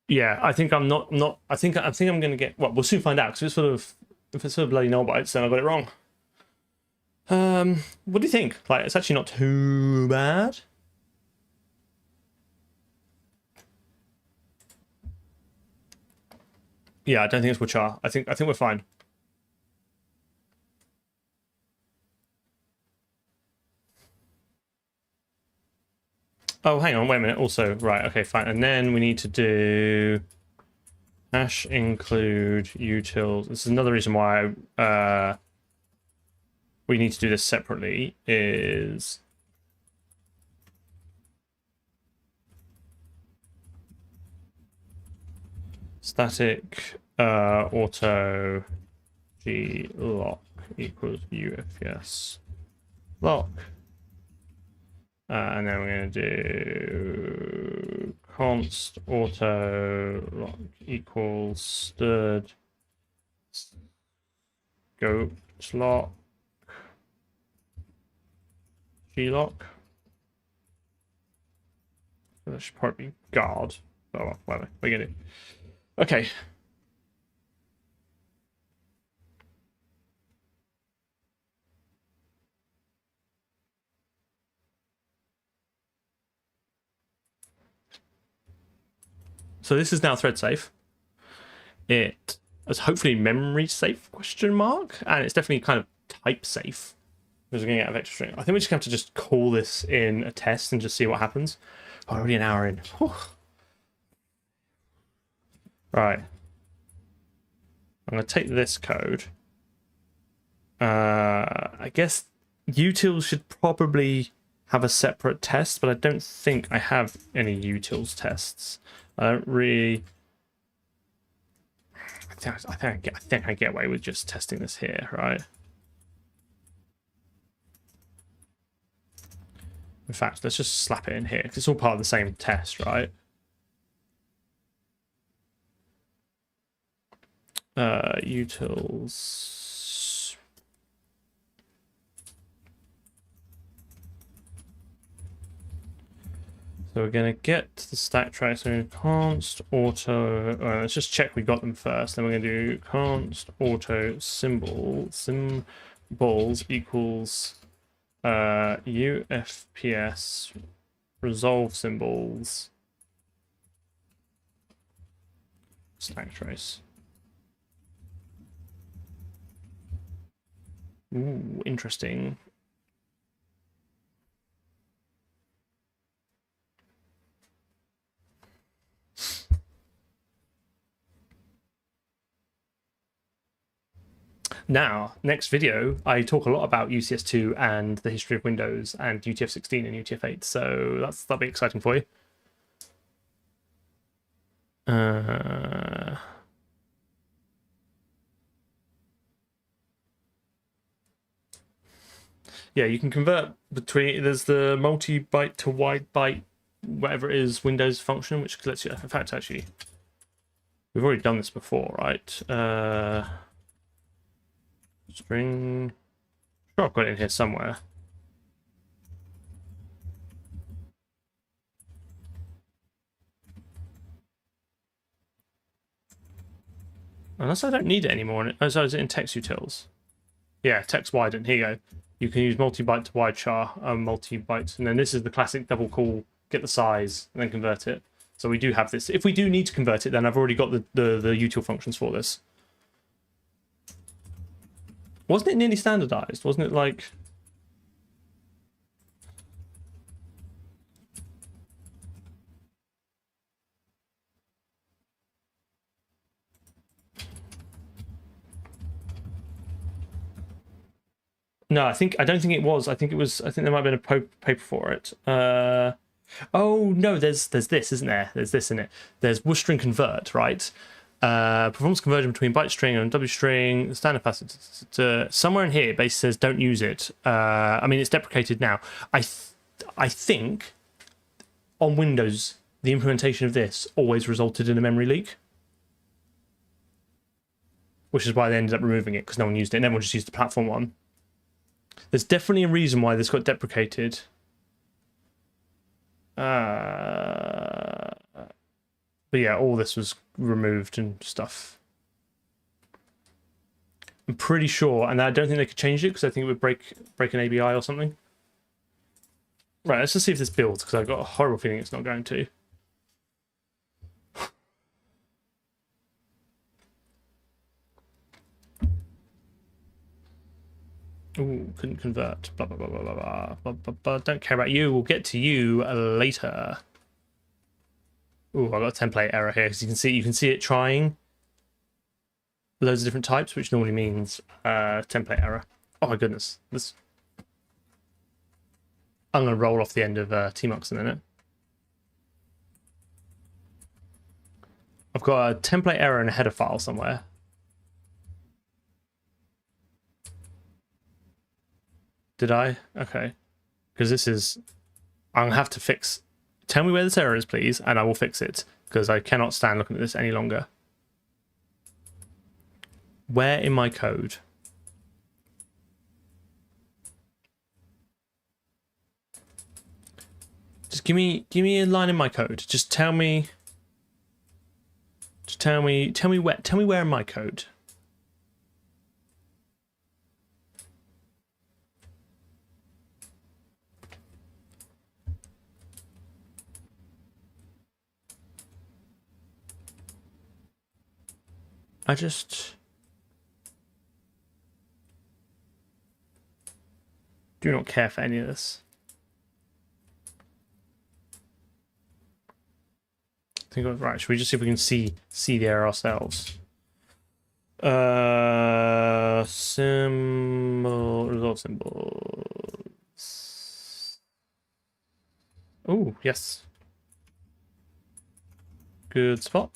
Speaker 1: Yeah, I think I'm not. I think I'm going to get. Well, we'll soon find out because if it's sort of bloody null bytes, then I got it wrong. What do you think? Like, it's actually not too bad. Yeah, I don't think it's Wachar. I think we're fine. Oh, hang on, wait a minute. Also, right, okay, fine. And then we need to do hash include utils. This is another reason why we need to do this separately. Is static auto g lock equals UFS lock. And then we're going to do const auto lock equals stirred go lock g lock. So that should probably be guard. Oh, well, whatever. We're going to do. Okay. So this is now thread safe. It is hopefully memory safe, question mark, and it's definitely kind of type safe because we're going to get a vector string. I think we just have to just call this in a test and just see what happens. Oh, already an hour in. Whew. Right. I'm going to take this code. I guess utils should probably have a separate test, but I don't think I have any utils tests. I don't really. I think I get away with just testing this here, right? In fact, let's just slap it in here because it's all part of the same test, right? Utils. So we're going to get the stack trace. So const auto. Let's just check we got them first. Then we're going to do const auto symbols equals UFPS resolve symbols stack trace. Ooh, interesting. Now, next video, I talk a lot about UCS2 and the history of Windows and UTF-16 and UTF-8, so that'll be exciting for you. Yeah, you can convert between. There's the multi-byte to wide byte, whatever it is, Windows function, which lets you. In fact, actually, we've already done this before, right? String. Sure, I've got it in here somewhere. Unless I don't need it anymore. Oh, so is it in text utils? Yeah, text widen. Here you go. You can use multi-byte to wide char, multi-byte, and then this is the classic double call. Get the size and then convert it. So we do have this. If we do need to convert it, then I've already got the util functions for this. Wasn't it nearly standardized? Wasn't it like? No, I don't think it was. I think there might have been a paper for it. Oh no, there's this, isn't there? There's this in it. There's woostring convert, right? Performance conversion between byte string and W string, standard passage. Somewhere in here, base says don't use it. I mean, it's deprecated now. I think on Windows, the implementation of this always resulted in a memory leak, which is why they ended up removing it, because no one used it, and everyone just used the platform one. There's definitely a reason why this got deprecated. But yeah, all this was removed and stuff. I'm pretty sure, and I don't think they could change it because I think it would break an ABI or something. Right, let's just see if this builds, because I've got a horrible feeling it's not going to. Ooh, couldn't convert. Blah, blah, blah, blah, blah, blah, blah, blah, blah. Don't care about you. We'll get to you later. Ooh, I got a template error here, because you can see it trying loads of different types, which normally means template error. Oh my goodness. I'm going to roll off the end of tmux in a minute. I've got a template error in a header file somewhere. Did I? Okay. Because this is... I'm going to have to fix... Tell me where this error is, please, and I will fix it, because I cannot stand looking at this any longer. Where in my code? Just give me a line in my code. Just tell me... Just tell me where in my code. I just do not care for any of this. I think I was right. Should we just see if we can see the error ourselves? Resolve symbols. Oh, yes. Good spot.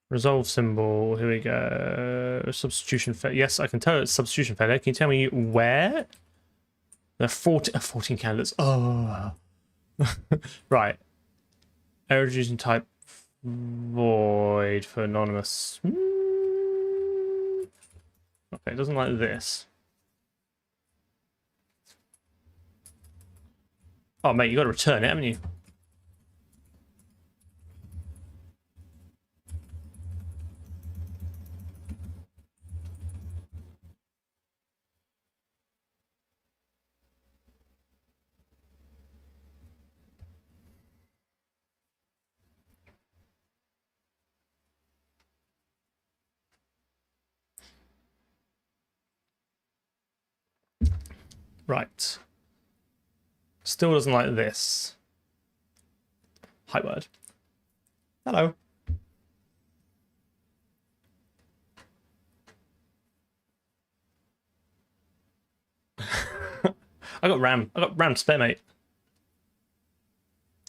Speaker 1: Resolve symbol, here we go. Substitution failure. Yes, I can tell it's substitution failure. Can you tell me where? There are 14 candidates. Oh. Right. Error using type void for anonymous. Okay, it doesn't like this. Oh, mate, you got to return it, haven't you? Right. Still doesn't like this. Hi, word. Hello. I got RAM to spare, mate.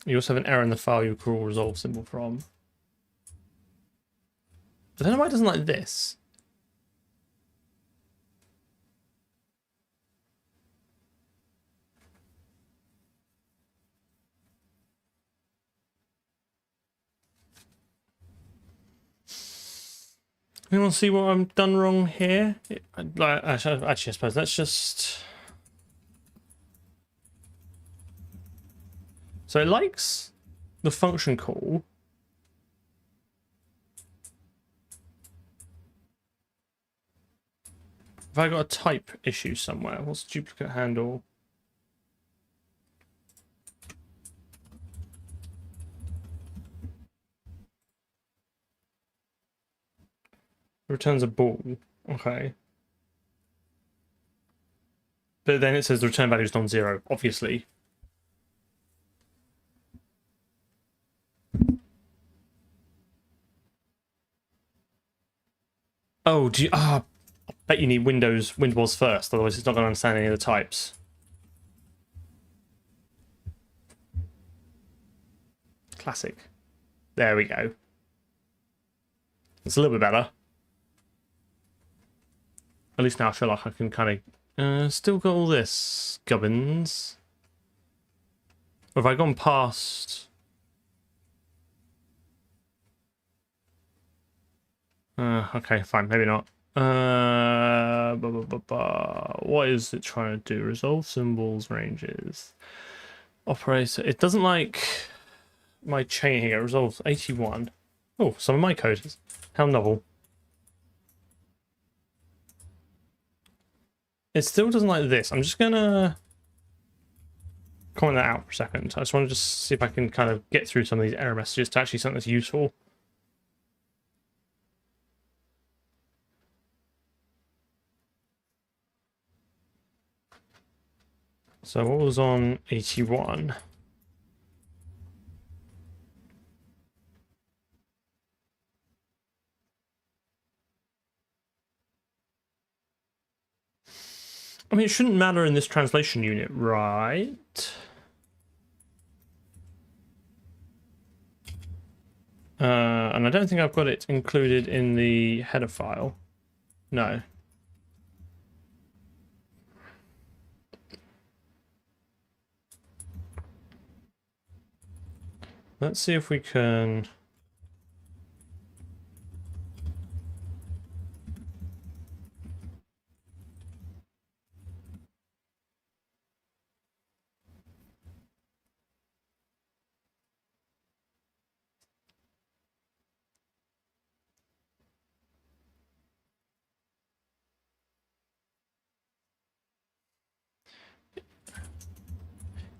Speaker 1: You also have an error in the file you call resolve symbol from. I don't know why it doesn't like this. Anyone see what I've done wrong here? Actually, I suppose let's just... So it likes the function call. Have I got a type issue somewhere? What's duplicate handle? Returns a ball. Okay. But then it says the return value is non-zero, obviously. Oh, do you... Ah, I bet you need Windows first, otherwise it's not going to understand any of the types. Classic. There we go. It's a little bit better. At least now I feel like I can kind of... still got all this, gubbins. Or have I gone past... okay, fine, maybe not. What is it trying to do? Resolve symbols, ranges. Operator. It doesn't like my chain here. It resolves 81. Oh, some of my code is. How novel. It still doesn't like this. I'm just gonna comment that out for a second. I just want to just see if I can kind of get through some of these error messages to actually something that's useful. So what was on 81? I mean, it shouldn't matter in this translation unit, right? And I don't think I've got it included in the header file. No. Let's see if we can...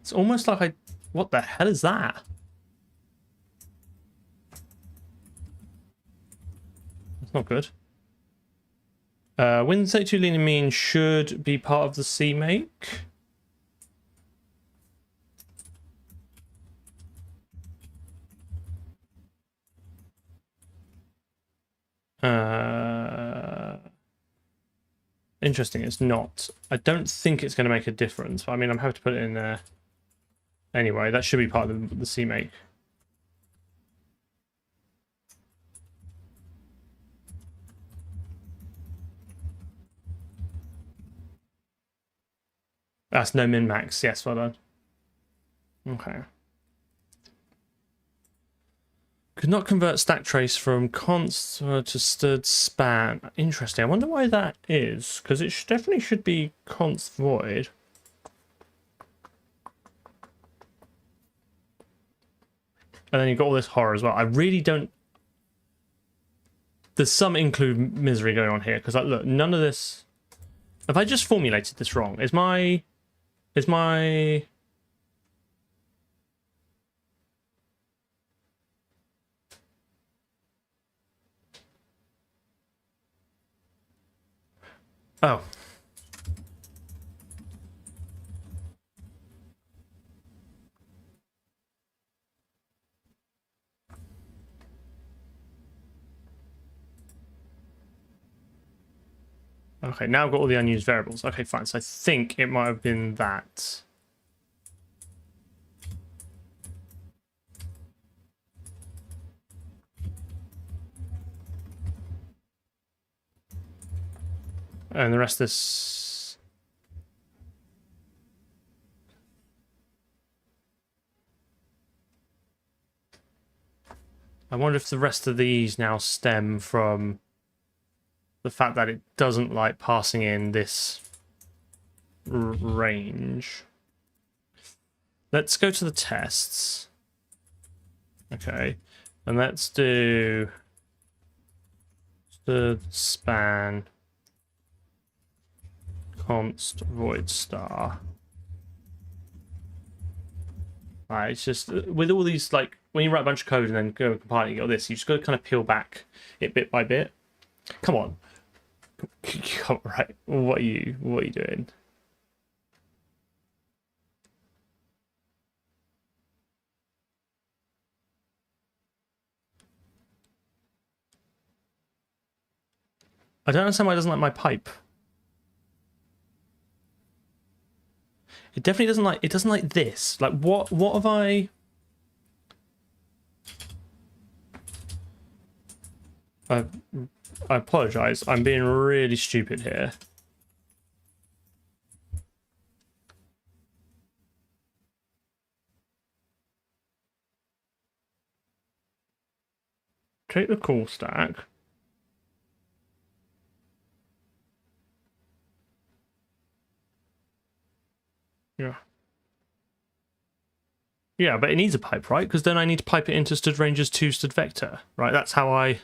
Speaker 1: It's almost like I... What the hell is that? That's not good. Windows 82 lean and mean should be part of the CMake. Interesting, it's not. I don't think it's going to make a difference, but I mean, I'm happy to put it in there. Anyway, that should be part of the CMake. That's no min-max. Yes, well done. Okay. Could not convert stack trace from const to stud span. Interesting. I wonder why that is, because it definitely should be const void. And then you've got all this horror as well. I really don't... There's some include misery going on here, because like, look, none of this... Have I just formulated this wrong? Is my... Oh. Okay, now I've got all the unused variables. Okay, fine. So I think it might have been that. And the rest of this... I wonder if the rest of these now stem from the fact that it doesn't like passing in this range. Let's go to the tests. Okay. And let's do the span const void star. Right, it's just with all these, like, when you write a bunch of code and then go and compile it, you got this. You just got to kind of peel back it bit by bit. Come on. Right. What are you doing? I don't understand why it doesn't like my pipe. It definitely doesn't like, it doesn't like this. Like, what have I... I apologize. I'm being really stupid here. Take the call stack. Yeah. Yeah, but it needs a pipe, right? Because then I need to pipe it into std ranges to std vector, right? That's how I...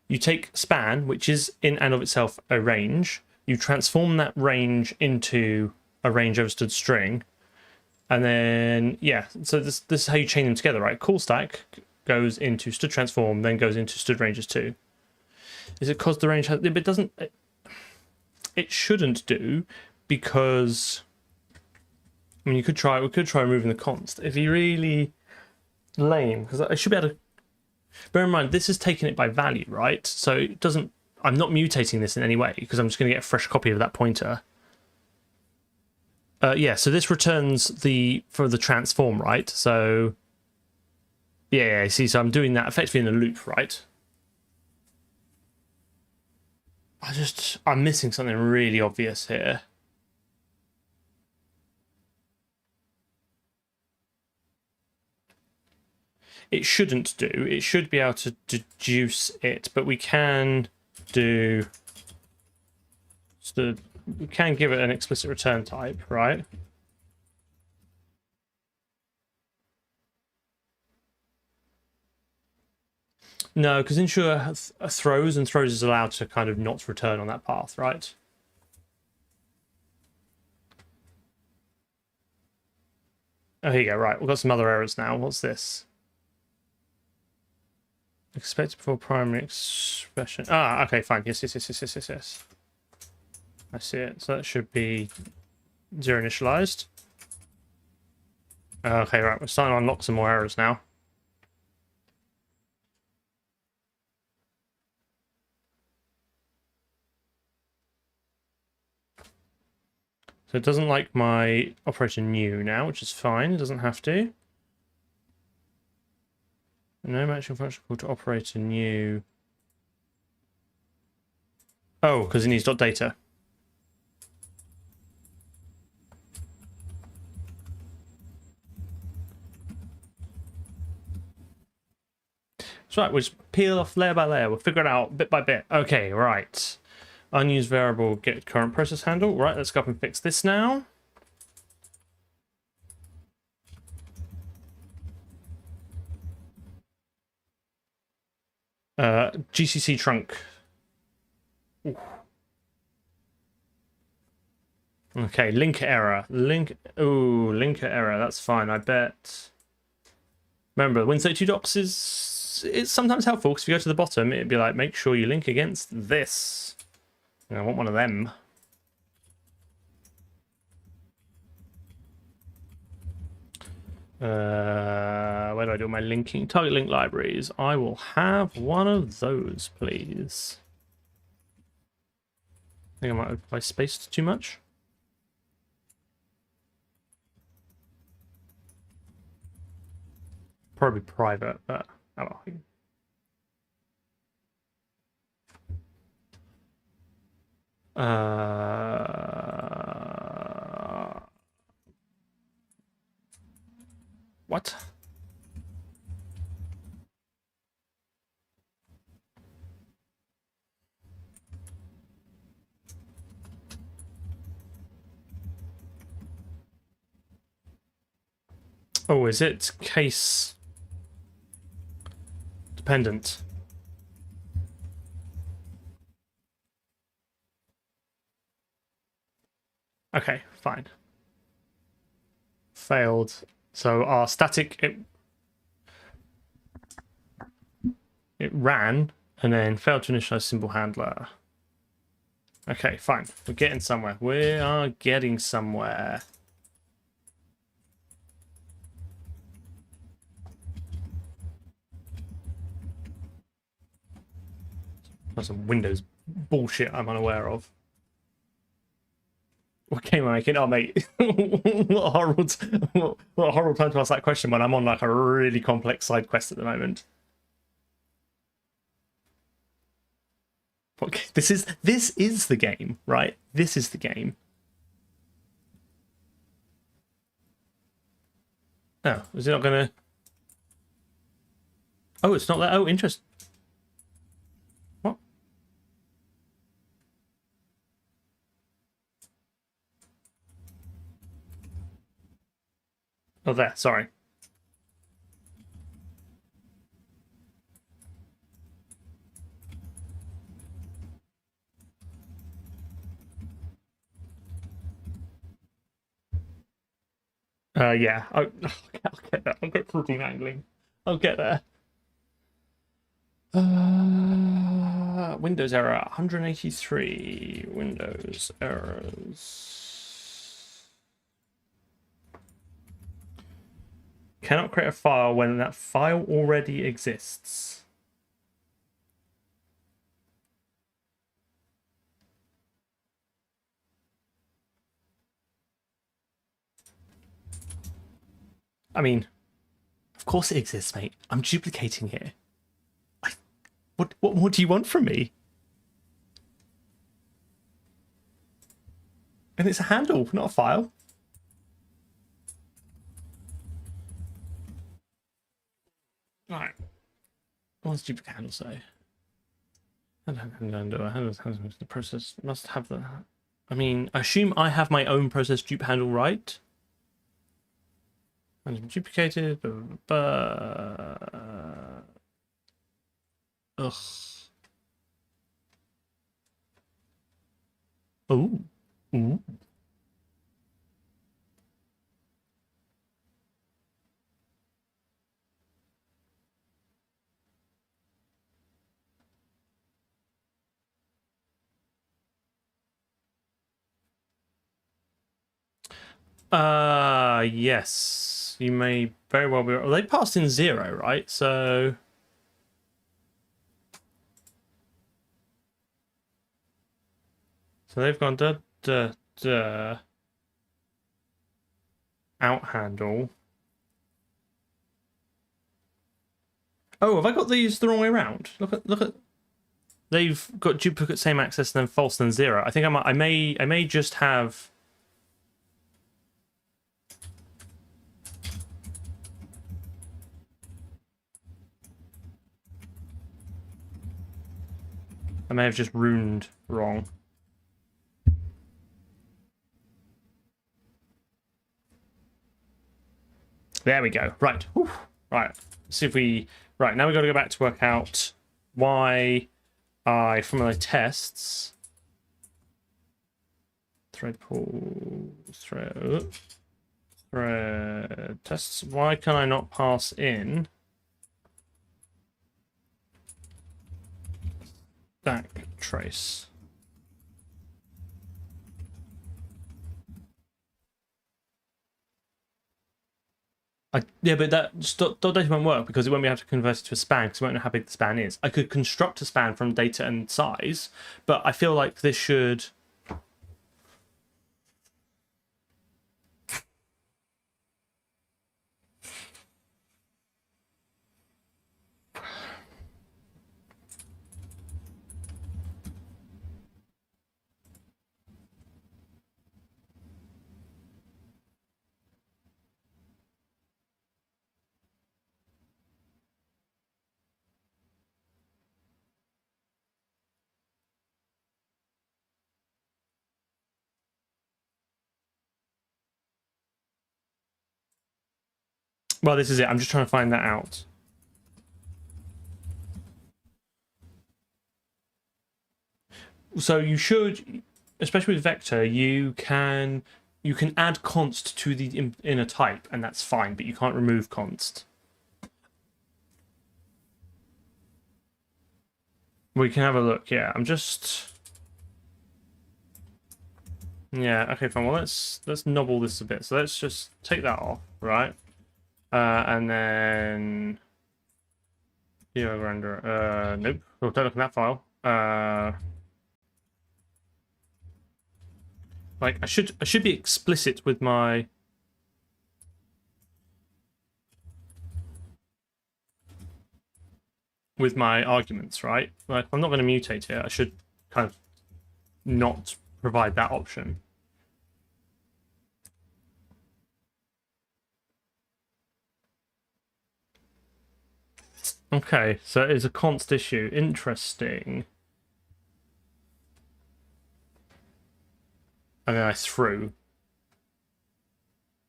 Speaker 1: You take span, which is in and of itself a range, you transform that range into a range over std string, and then, yeah, so this is how you chain them together, right? Call stack goes into std transform, then goes into std ranges 2. Is it because the range has... It doesn't... It shouldn't do, because... I mean, we could try removing the const. If you really lame, because I should be able to... Bear in mind, this is taking it by value, right? So it doesn't... I'm not mutating this in any way, because I'm just going to get a fresh copy of that pointer. Yeah, so this returns for the transform, right? So... Yeah, see, so I'm doing that effectively in a loop, right? I'm missing something really obvious here. It shouldn't do. It should be able to deduce it, but we can do... we can give it an explicit return type, right? No, because ensure throws, and throws is allowed to kind of not return on that path, right? Oh, here you go, right. We've got some other errors now. What's this? Expect before primary expression. Ah, okay, fine. Yes. I see it. So that should be 0 initialized. Okay, right. We're starting to unlock some more errors now. So it doesn't like my operator new now, which is fine. It doesn't have to. No matching function called to operator new. Oh, because it needs .data. That's right, we'll just peel off layer by layer. We'll figure it out bit by bit. Okay, right. Unused variable get current process handle. Right, let's go up and fix this now. GCC trunk. Ooh. Okay, linker error. Linker error. That's fine. I bet. Remember, Win32 docs is sometimes helpful, because if you go to the bottom, it'd be like, make sure you link against this. And I want one of them. Where do I do my linking? Target link libraries. I will have one of those, please. I think I might have spaced too much. Probably private, but oh well. What? Oh, is it case dependent? Okay, fine. Failed. So our static, it ran and then failed to initialize symbol handler. Okay, fine. We're getting somewhere. We are getting somewhere. That's some Windows bullshit I'm unaware of. What game am I making? Oh, mate. what a horrible time to ask that question when I'm on like a really complex side quest at the moment. Okay, this is the game, right? This is the game. Oh, is it not gonna? Oh, it's not that. Oh, interesting. What? Oh, there. Sorry. Yeah. I'll get that. I'll get protein angling. I'll get there. Windows error 183. Windows errors. Cannot create a file when that file already exists. I mean, of course it exists, mate. I'm duplicating here. What more do you want from me? And it's a handle, not a file. Right. What does duplicate handle say? The process must have the. I mean, I assume I have my own process dupe handle, right? And duplicated. Ugh. Oh. Ooh. Yes. You may very well be. Well, they passed in 0, right? So. So they've gone out handle. Oh, have I got these the wrong way around? Look at. They've got duplicate same access and then false then 0. I think I may just have. I may have just runed wrong. There we go. Right. Whew. Right. Let's see if we. Right. Now we've got to go back to work out why from my tests. Thread pool. Thread tests. Why can I not pass in stack trace? Yeah, but that data won't work because it won't be able to convert it to a span because we won't know how big the span is. I could construct a span from data and size, but I feel like this should. Well, this is it. I'm just trying to find that out. So you should, especially with vector, you can add const to the inner type, and that's fine, but you can't remove const. We can have a look. Yeah, I'm just. Yeah. Okay. Fine. Well, let's nobble this a bit. So let's just take that off, right? And then. Over under. Nope. Oh, don't look at that file. Like I should be explicit with my arguments, right? Like I'm not going to mutate it. I should kind of not provide that option. Okay, so it is a const issue. Interesting. And then I threw.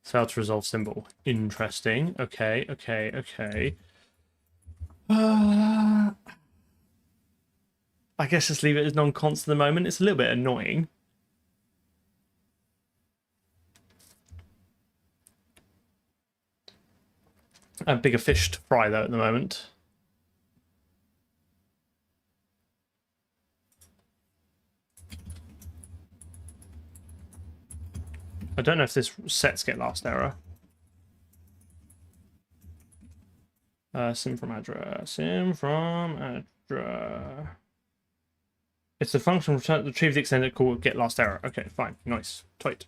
Speaker 1: Failed to resolve symbol. Interesting. Okay, okay, okay. I guess just leave it as non-const at the moment. It's a little bit annoying. I have bigger fish to fry though at the moment. I don't know if this sets get last error. Sim from address. Sim from address. It's the function retrieve the extended call get last error. Okay, fine. Nice. Tight.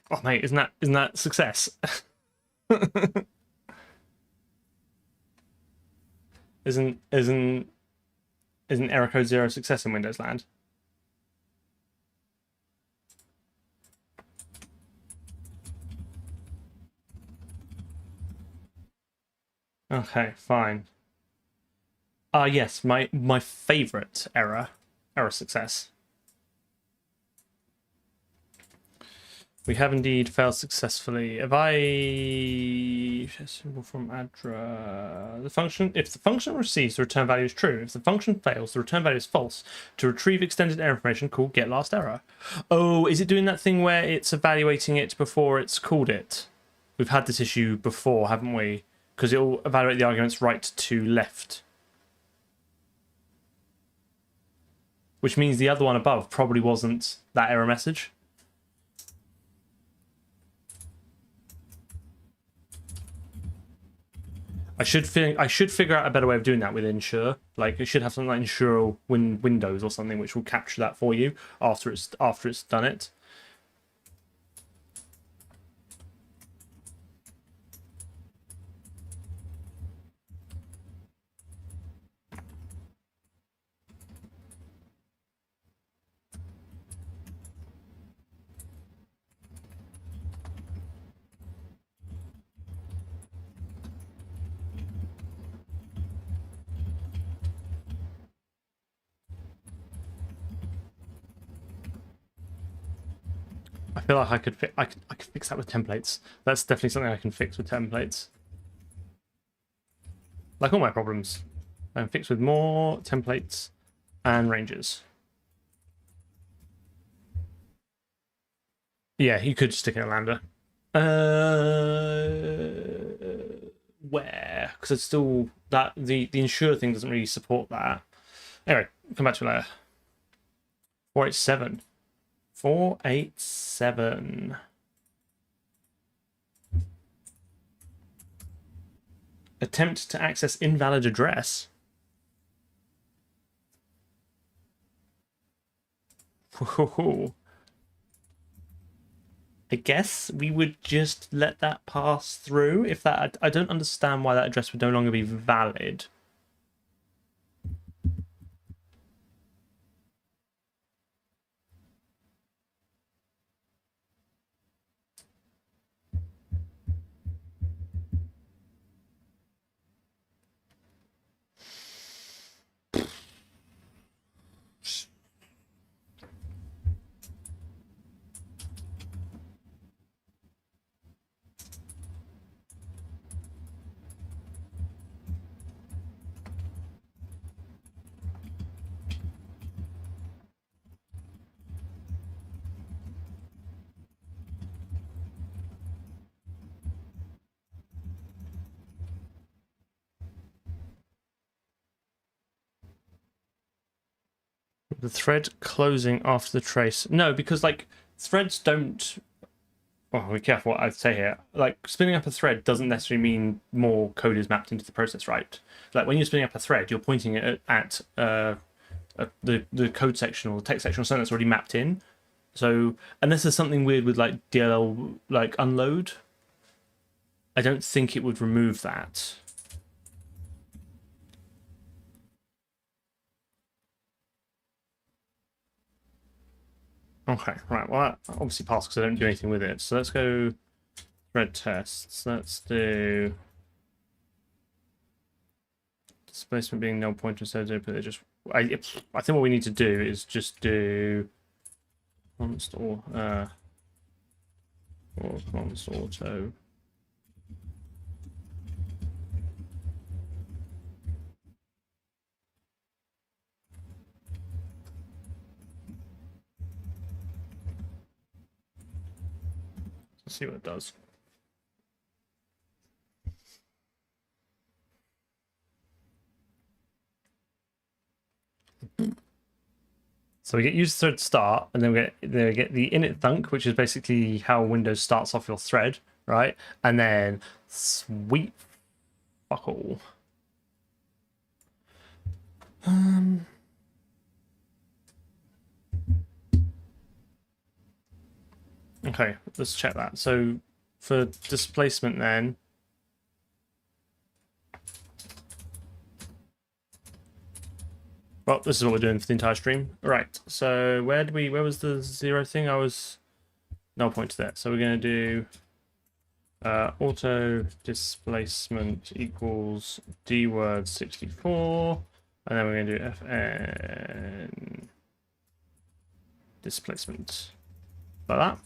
Speaker 1: Oh mate, isn't that success? isn't error code 0 success in Windows land? Okay, fine. Yes, my favorite error success. We have indeed failed successfully. If I symbol from address the function, if the function receives, the return value is true. If the function fails, the return value is false. To retrieve extended error information, call get last error. Oh, is it doing that thing where it's evaluating it before it's called it? We've had this issue before, haven't we? Because it'll evaluate the arguments right to left. Which means the other one above probably wasn't that error message. I should figure out a better way of doing that with ensure. Like it should have something like ensure Windows or something which will capture that for you after it's done it. I feel like I could fix that with templates. That's definitely something I can fix with templates. Like all my problems, I can fix with more templates and ranges. Yeah, you could stick in a lambda. Where? Because it's still that the ensure thing doesn't really support that. Anyway, come back to it later. 487. 487. Attempt to access invalid address. Whoa. I guess we would just let that pass through. If that, I don't understand why that address would no longer be valid. The thread closing after the trace. No, because like threads don't. Oh, be careful what I say here. Like spinning up a thread doesn't necessarily mean more code is mapped into the process, right? Like when you're spinning up a thread, you're pointing it at the code section or the text section or something that's already mapped in. So unless there's something weird with like DLL like unload, I don't think it would remove that. Okay, right. Well, that obviously passed because I don't do anything with it. So let's go thread tests. Let's do displacement being null pointer instead of it. Just I think what we need to do is just do const or const auto. Let's see what it does. So we get user thread start, and then we get the init thunk, which is basically how Windows starts off your thread, right? And then sweet fuck all. Okay, let's check that. So for displacement then. Well, this is what we're doing for the entire stream. Right. So where was the 0 thing? I was null point to that. So we're gonna do auto displacement equals dword 64, and then we're gonna do fn displacement like that.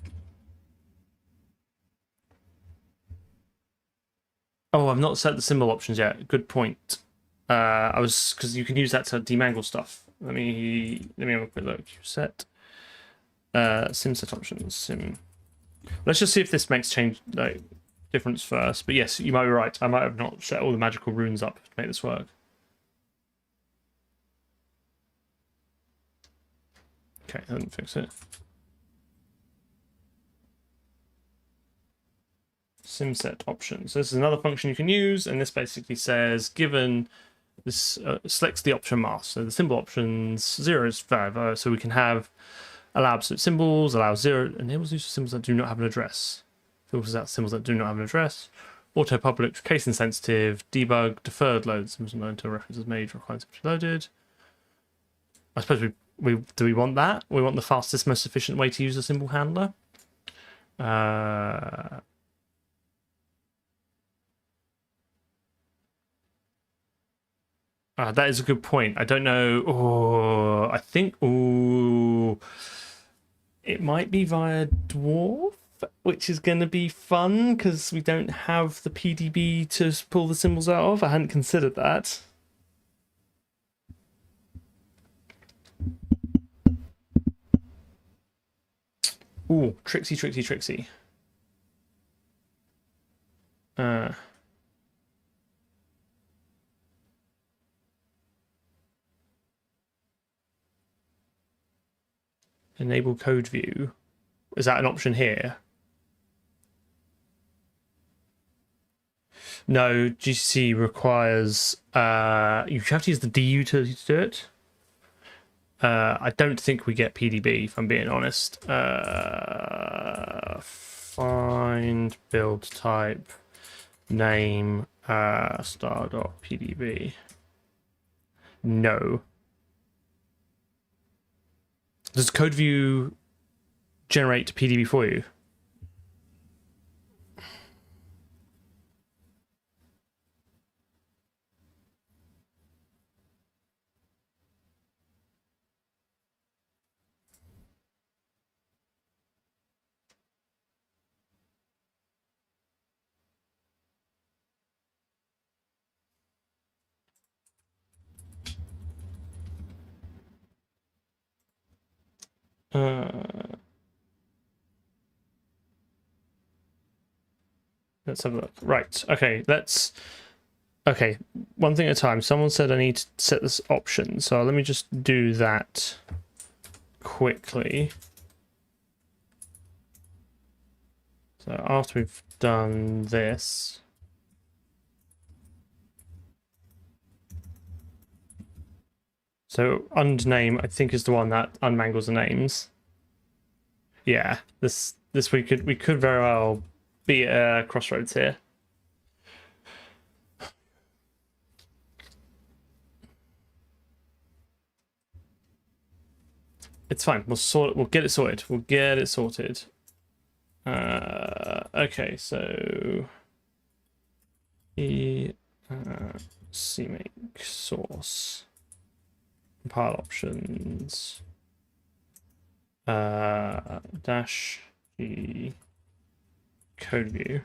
Speaker 1: Oh, I've not set the symbol options yet. Good point. I was because you can use that to demangle stuff. Let me have a quick look. Set sim set options. Sim. Let's just see if this makes difference first. But yes, you might be right. I might have not set all the magical runes up to make this work. Okay, that didn't fix it. Simset options. So this is another function you can use, and this basically says given this selects the option mask. So the symbol options 0 is 5, so we can have allow absolute symbols, allow 0, enables use of symbols that do not have an address. Filters out symbols that do not have an address. Auto public, case insensitive, debug, deferred load, symbols unknown until reference is made, requires to be loaded. I suppose do we want that? We want the fastest, most efficient way to use a symbol handler. That is a good point. I don't know. Oh, I think. Oh, it might be via dwarf, which is going to be fun because we don't have the PDB to pull the symbols out of. I hadn't considered that. Ooh, tricksy, tricksy, tricksy. Enable code view. Is that an option here? No, GCC requires you have to use the D utility to do it. I don't think we get PDB, if I'm being honest. Find build type name star.pdb. No. Does code view generate PDB for you? Let's have a look. Right. Okay. Let's Okay, one thing at a time. Someone said I need to set this option, so let me just do that quickly. So after we've done this, so undname I think is the one that unmangles the names. Yeah, this we could very well be at a crossroads here. It's fine. We'll sort it. We'll get it sorted. We'll get it sorted. Okay, so cmake source compile options dash g code view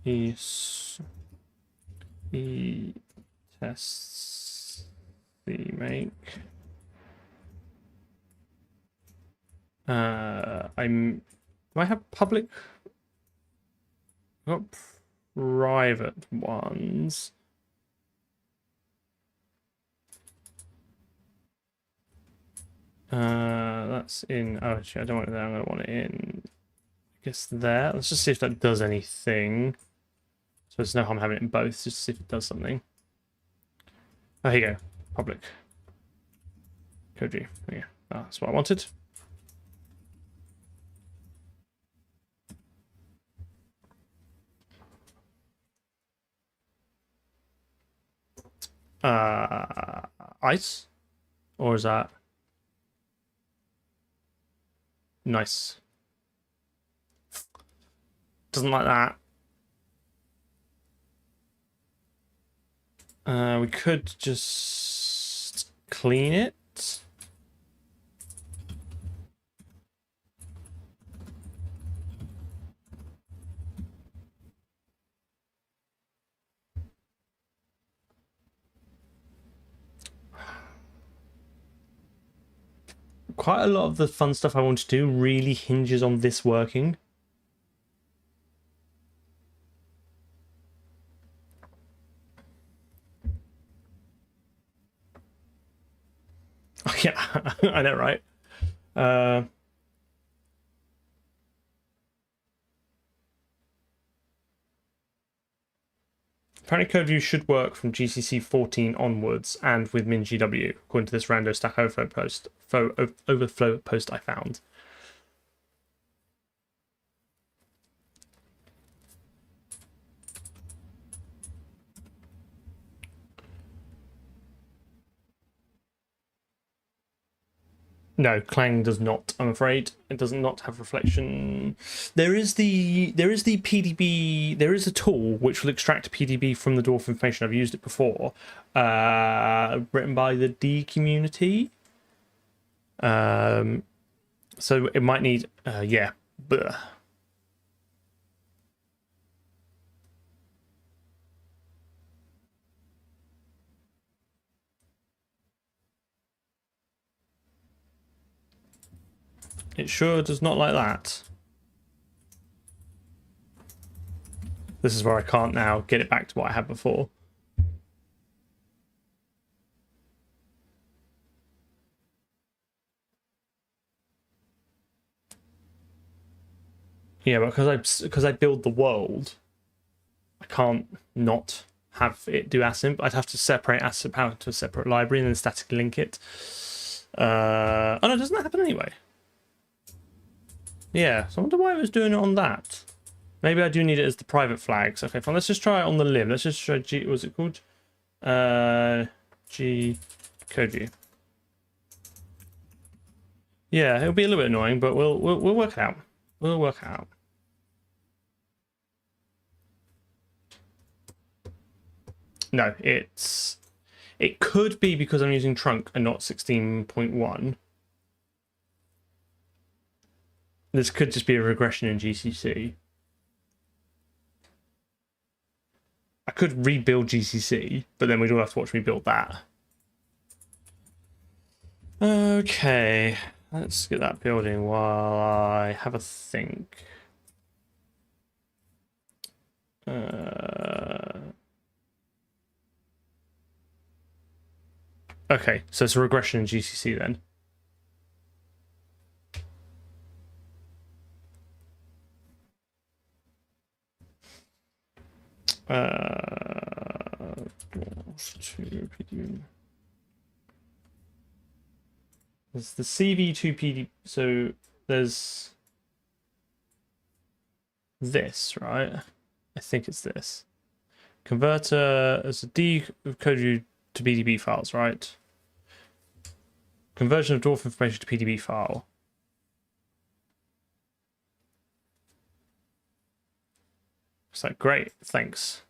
Speaker 1: e tests cmake. Do I have public? I've got private ones. That's in. Oh, actually, I don't want it there. I'm gonna want it in. I guess there. Let's just see if that does anything. So there's no harm having it in both, just to see if it does something. Oh, here you go. Public. Code view. Yeah, oh, that's what I wanted. Ice? Or is that nice? Doesn't like that. We could just clean it. Quite a lot of the fun stuff I want to do really hinges on this working. Oh, yeah, I know, right? Apparently, code view should work from GCC 14 onwards and with MinGW, according to this rando Stack Overflow post I found. No, Clang does not. I'm afraid it does not have reflection. There is the PDB. There is a tool which will extract PDB from the dwarf information. I've used it before. Written by the D community. So it might need. Yeah. Blech. It sure does not like that. This is where I can't now get it back to what I had before. Yeah, but because I build the world, I can't not have it do async. I'd have to separate asset power to a separate library and then statically link it. Oh no, doesn't that happen anyway? Yeah, so I wonder why it was doing it on that. Maybe I do need it as the private flags. Okay, fine. Let's just try it on the lim. Let's just try G. What's it called? G code view. Yeah, it'll be a little bit annoying, but we'll work it out. We'll work it out. No, it could be because I'm using trunk and not 16.1. This could just be a regression in GCC. I could rebuild GCC, but then we'd all have to watch me build that. Okay, let's get that building while I have a think. Okay, so it's a regression in GCC then. There's the CV2PD. So there's this, right? I think it's this. Converter as a decode to PDB files, right? Conversion of dwarf information to PDB file. It's like, great, thanks.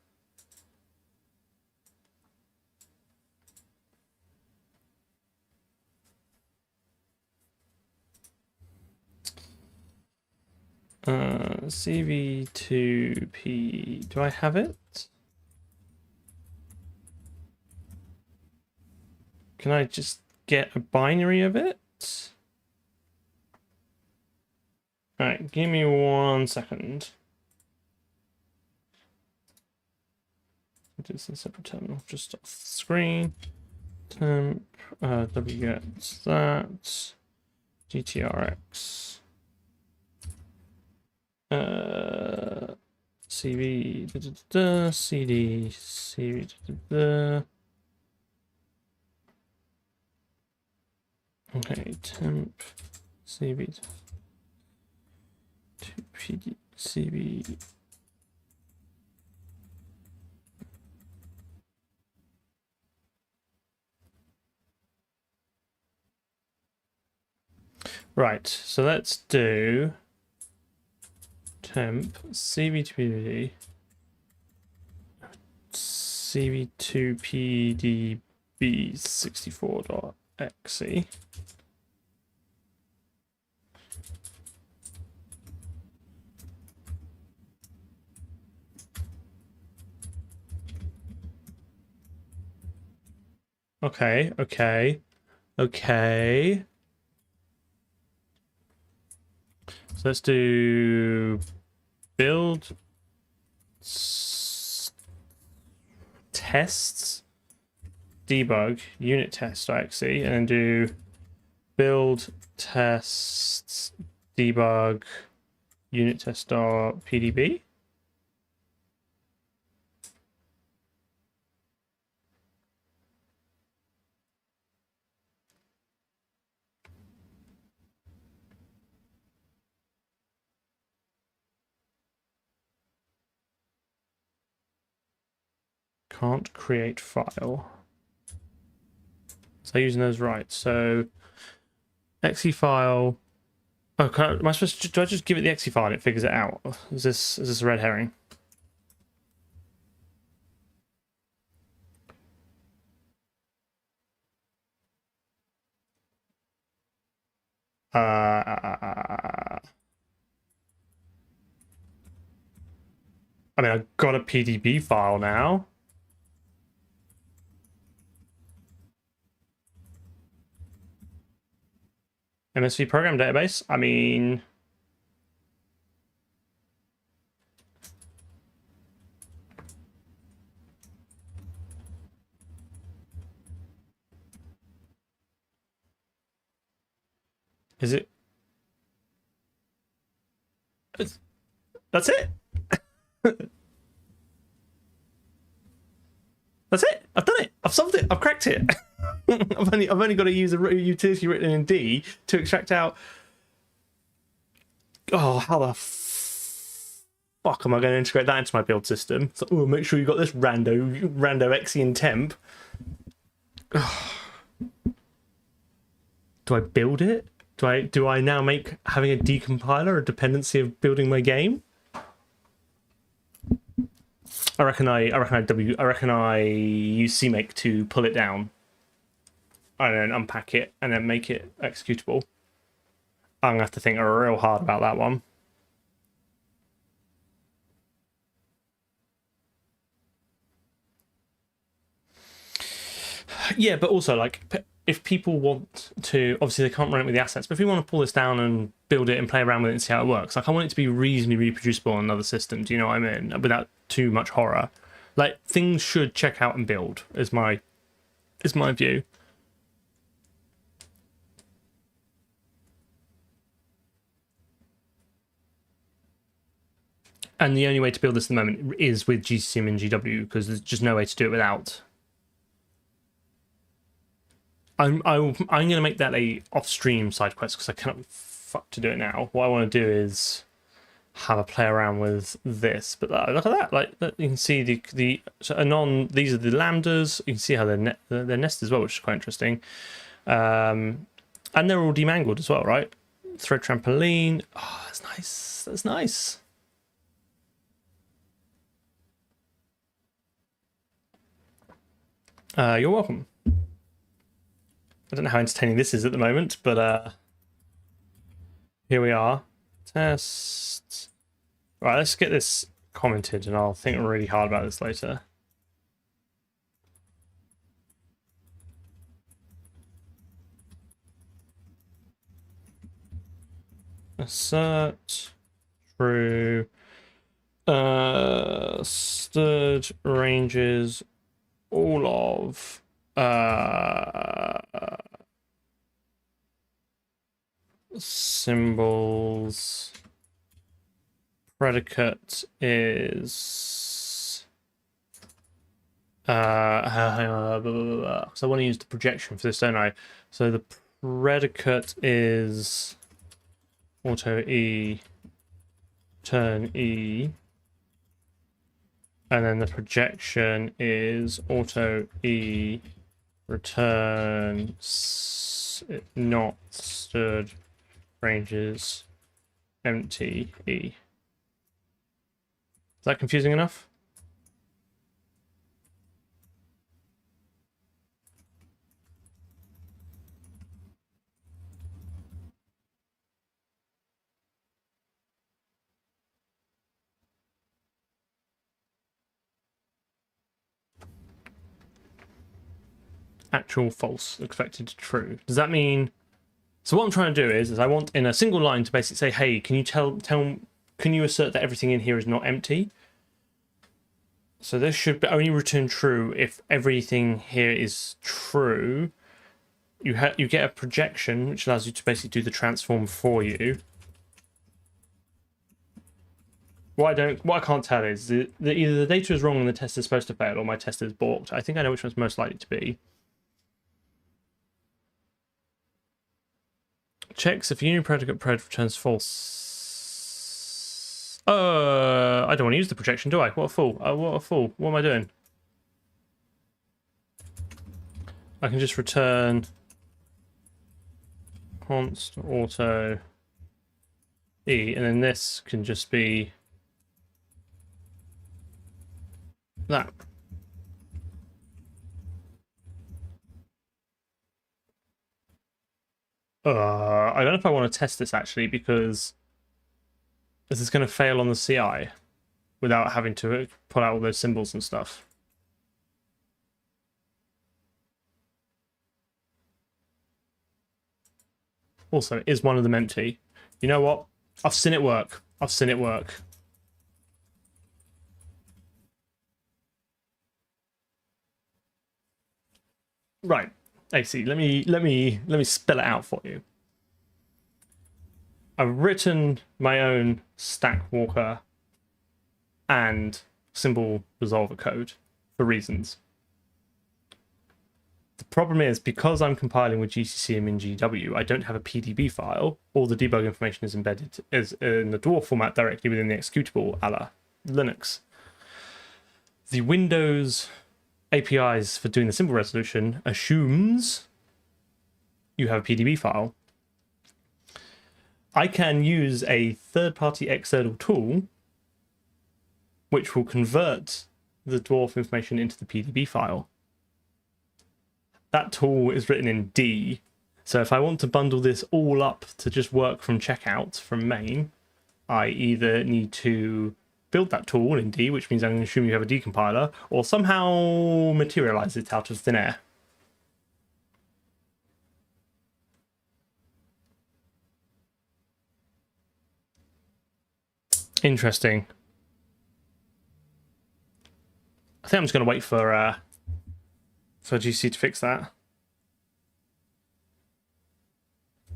Speaker 1: CV2P. Do I have it? Can I just get a binary of it? Alright, give me 1 second. It's a separate terminal, just off the screen. Temp, wget that, GTRX, CV, CD, CV, okay, temp, CV, to PD, CV. Right, so let's do temp CV2PD CV2PDB64.exe. Okay. So let's do build tests debug unit test.exe and then do build tests debug unit test.pdb. Can't create file. So using those right. So exe file. Oh, am I supposed to, do I just give it the exe file and it figures it out? Is this a red herring? I mean, I've got a PDB file now. MSV program database. I mean, is it? That's it. That's it. I've done it. I've solved it. I've cracked it. I've only got to use a utility written in D to extract out. Oh, how the fuck am I going to integrate that into my build system? So, oh, make sure you got this rando exe and temp. Do I build it? Do I now make having a decompiler a dependency of building my game? I reckon I use CMake to pull it down. And then unpack it and then make it executable. I'm gonna have to think real hard about that one. Yeah, but also like if people want to, obviously they can't run it with the assets, but if you want to pull this down and build it and play around with it and see how it works, like I want it to be reasonably reproducible on another system. Do you know what I mean? Without too much horror. Like things should check out and build is my view. And the only way to build this at the moment is with GCM and GW, because there's just no way to do it without. I'm going to make that a off-stream side quest because I cannot fuck to do it now. What I want to do is have a play around with this. But look at that! Like you can see these are the lambdas. You can see how they're nested as well, which is quite interesting. And they're all demangled as well, right? Thread trampoline. Oh, that's nice. That's nice. You're welcome. I don't know how entertaining this is at the moment, but here we are. Test. Right, let's get this commented, and I'll think really hard about this later. Assert true. Stud ranges all of symbols. Predicate is so I want to use the projection for this, don't I? So the predicate is auto E, turn E, and then the projection is auto E, return not stood ranges empty E. Is that confusing enough? Actual false, expected true. Does that mean? So what I'm trying to do is I want in a single line to basically say, hey, can you can you assert that everything in here is not empty? So this should only return true if everything here is true. You get a projection which allows you to basically do the transform for you. What I can't tell is that either the data is wrong and the test is supposed to fail, or my test is balked. I think I know which one's most likely to be. Checks if union predicate returns false. I don't want to use the projection, do I? What a fool. What a fool. What am I doing? I can just return const auto E, and then this can just be that. I don't know if I want to test this actually, because this is going to fail on the CI without having to pull out all those symbols and stuff. Also, is one of them empty? You know what? I've seen it work. I've seen it work. Right, AC. Let me spell it out for you. I've written my own stack walker and symbol resolver code for reasons. The problem is, because I'm compiling with GCCM in GW, I don't have a PDB file. All the debug information is embedded in the dwarf format directly within the executable a la Linux. The Windows APIs for doing the symbol resolution assumes you have a PDB file. I can use a third-party external tool which will convert the dwarf information into the PDB file. That tool is written in D, so if I want to bundle this all up to just work from checkout from main, I either need to build that tool in D, which means I'm going to assume you have a decompiler, or somehow materialize it out of thin air. Interesting. I think I'm just going to wait for GC to fix that.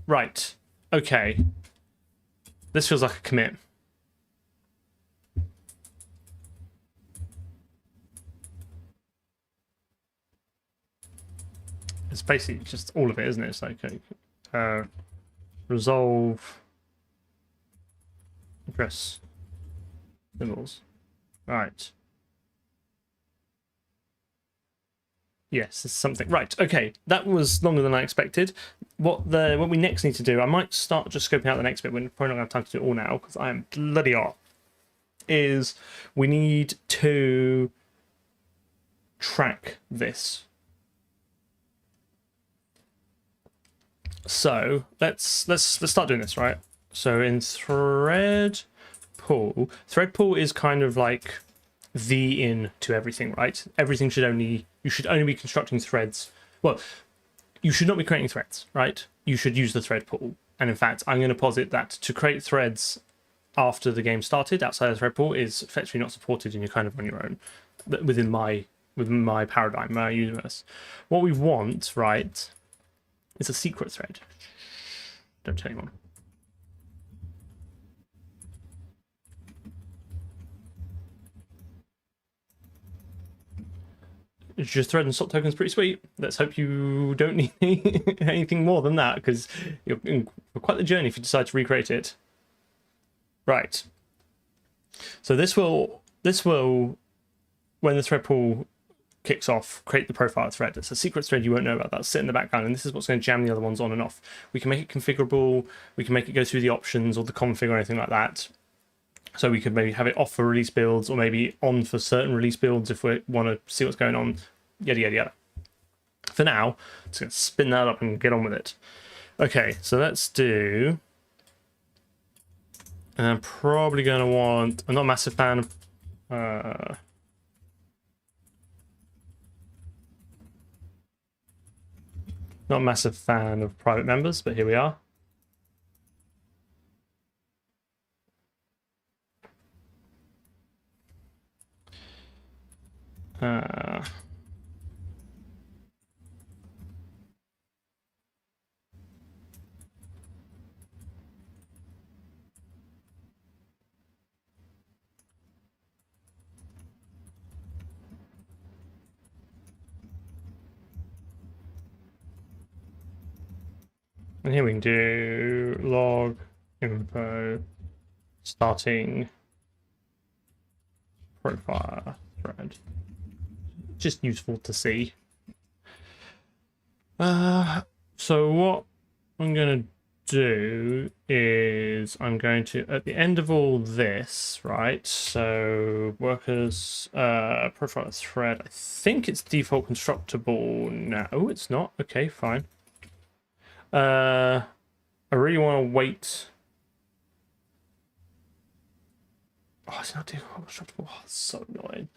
Speaker 1: Right. Okay. This feels like a commit. basically just all of it, isn't it? It's like resolve address symbols. Right. Yes, it's something. Right. Okay, that was longer than I expected. What we next need to do, I might start just scoping out the next bit. We're probably not going to have time to do it all now because I am bloody hot. Is we need to track this. So let's start doing this, right? So in thread pool is kind of like the in to everything, right? Everything you should only be constructing threads. Well, you should not be creating threads, right? You should use the thread pool. And in fact, I'm going to posit that to create threads after the game started outside of the thread pool is effectively not supported, and you're kind of on your own within my paradigm, my universe. What we want, right, is a secret thread. Don't tell anyone. Just thread and stop token is pretty sweet. Let's hope you don't need anything more than that, because you're in quite the journey if you decide to recreate it. Right. So this will, when the thread pool kicks off, create the profile thread. It's a secret thread you won't know about. That'll sit in the background, and this is what's going to jam the other ones on and off. We can make it configurable. We can make it go through the options or the config or anything like that. So we could maybe have it off for release builds or maybe on for certain release builds if we want to see what's going on, yada, yada, yada. For now, I'm just going to spin that up and get on with it. Okay, so let's do... And I'm probably going to want... I'm not a massive fan of... not a massive fan of private members, but here we are. And here we can do log info starting profile thread. Just useful to see. So what I'm going to do is I'm going to, at the end of all this, right? So workers profile thread. I think it's default constructible. No, it's not. Okay, fine. I really want to wait. Oh, it's not default constructible. Oh, it's so annoying.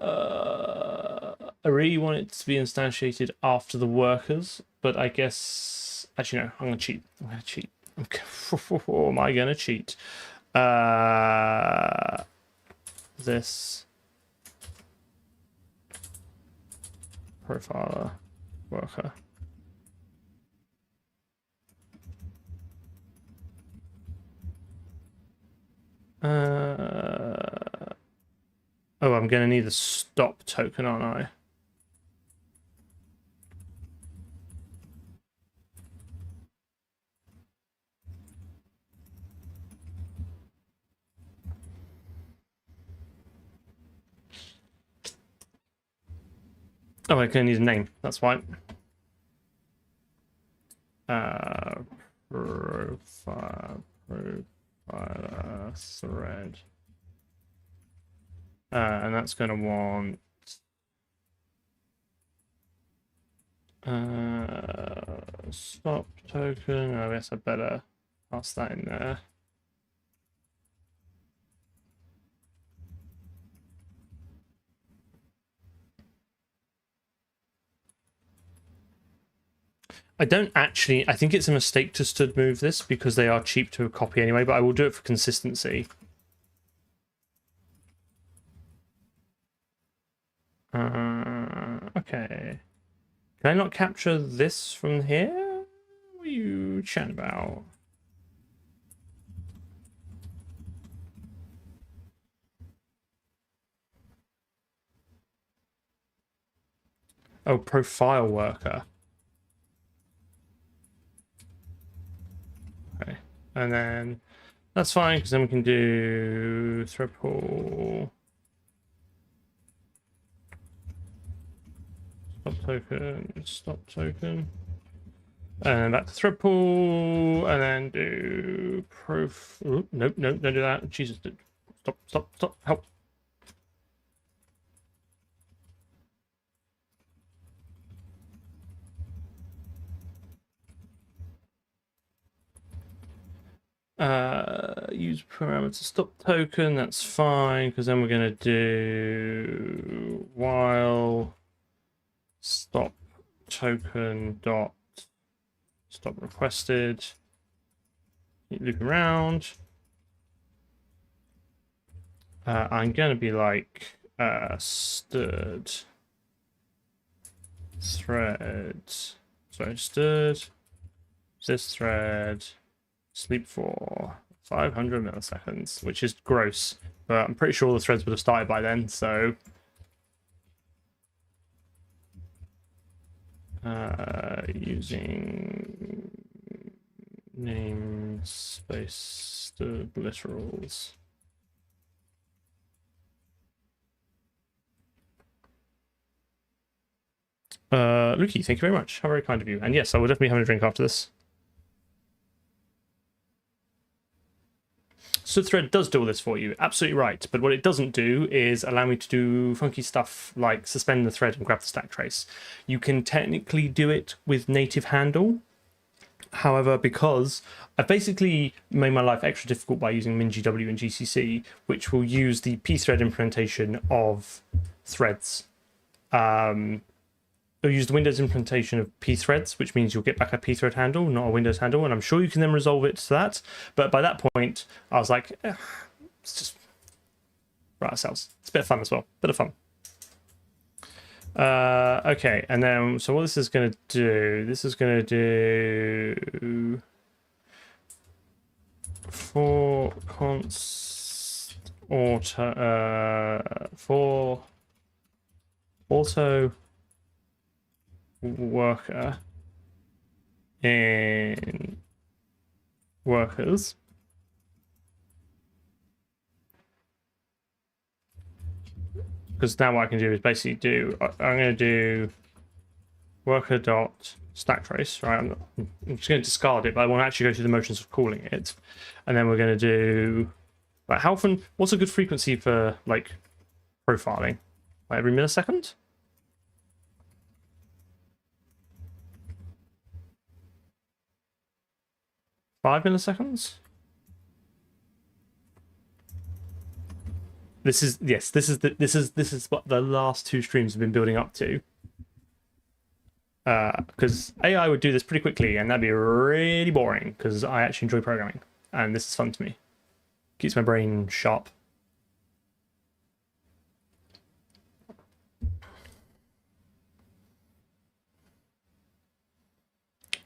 Speaker 1: I really want it to be instantiated after the workers, but I guess actually no. I'm gonna cheat. I'm gonna cheat. Am I gonna cheat? This profiler worker. Oh, I'm going to need a stop token, aren't I? Oh, I'm going to need a name. That's why. Profile thread. And that's going to want stop token. I guess I better pass that in there. I think it's a mistake to stud move this because they are cheap to copy anyway, but I will do it for consistency. Okay. Can I not capture this from here? What are you chatting about? Oh, profile worker. and then that's fine because then we can do thread pool, stop token, and back to thread pool, and then do proof. Ooh, nope, don't do that. Jesus, stop, help. Use parameter stop token, that's fine, because then we're going to do while stop token dot stop requested, keep looping around. I'm going to be like stirred thread, sorry, stirred this thread sleep for 500 milliseconds, which is gross, but I'm pretty sure all the threads would have started by then, so using namespace literals. Luki, thank you very much. How very kind of you. And yes, I will definitely be having a drink after this. So thread does do all this for you, absolutely right. But what it doesn't do is allow me to do funky stuff like suspend the thread and grab the stack trace. You can technically do it with native handle. However, because I've basically made my life extra difficult by using MinGW and GCC, which will use the pthread implementation of threads. They'll use the Windows implementation of pthreads, which means you'll get back a pthread handle, not a Windows handle, and I'm sure you can then resolve it to that. But by that point, I was like, let's just write ourselves. It's a bit of fun as well, bit of fun. Okay, and then so what this is going to do? This is going to do for const for auto worker in workers because now what I can do is basically do I'm going to do worker dot stack trace, right? I'm just going to discard it, but I want to actually go through the motions of calling it, and then we're going to do like how often, what's a good frequency for like profiling, like every millisecond? Five milliseconds. This is what the last two streams have been building up to. Because AI would do this pretty quickly, and that'd be really boring. Because I actually enjoy programming, and this is fun to me. Keeps my brain sharp.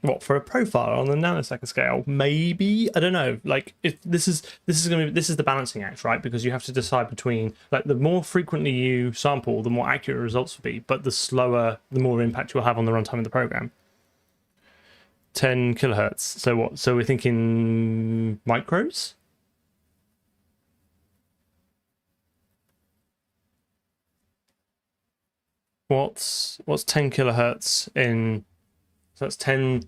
Speaker 1: What, for a profile on the nanosecond scale? Maybe, I don't know. Like, if this is the balancing act, right? Because you have to decide between like the more frequently you sample, the more accurate results will be, but the slower, the more impact you'll have on the runtime of the program. 10 kilohertz. So what? So we're thinking micros. What's 10 kilohertz in? So that's 10.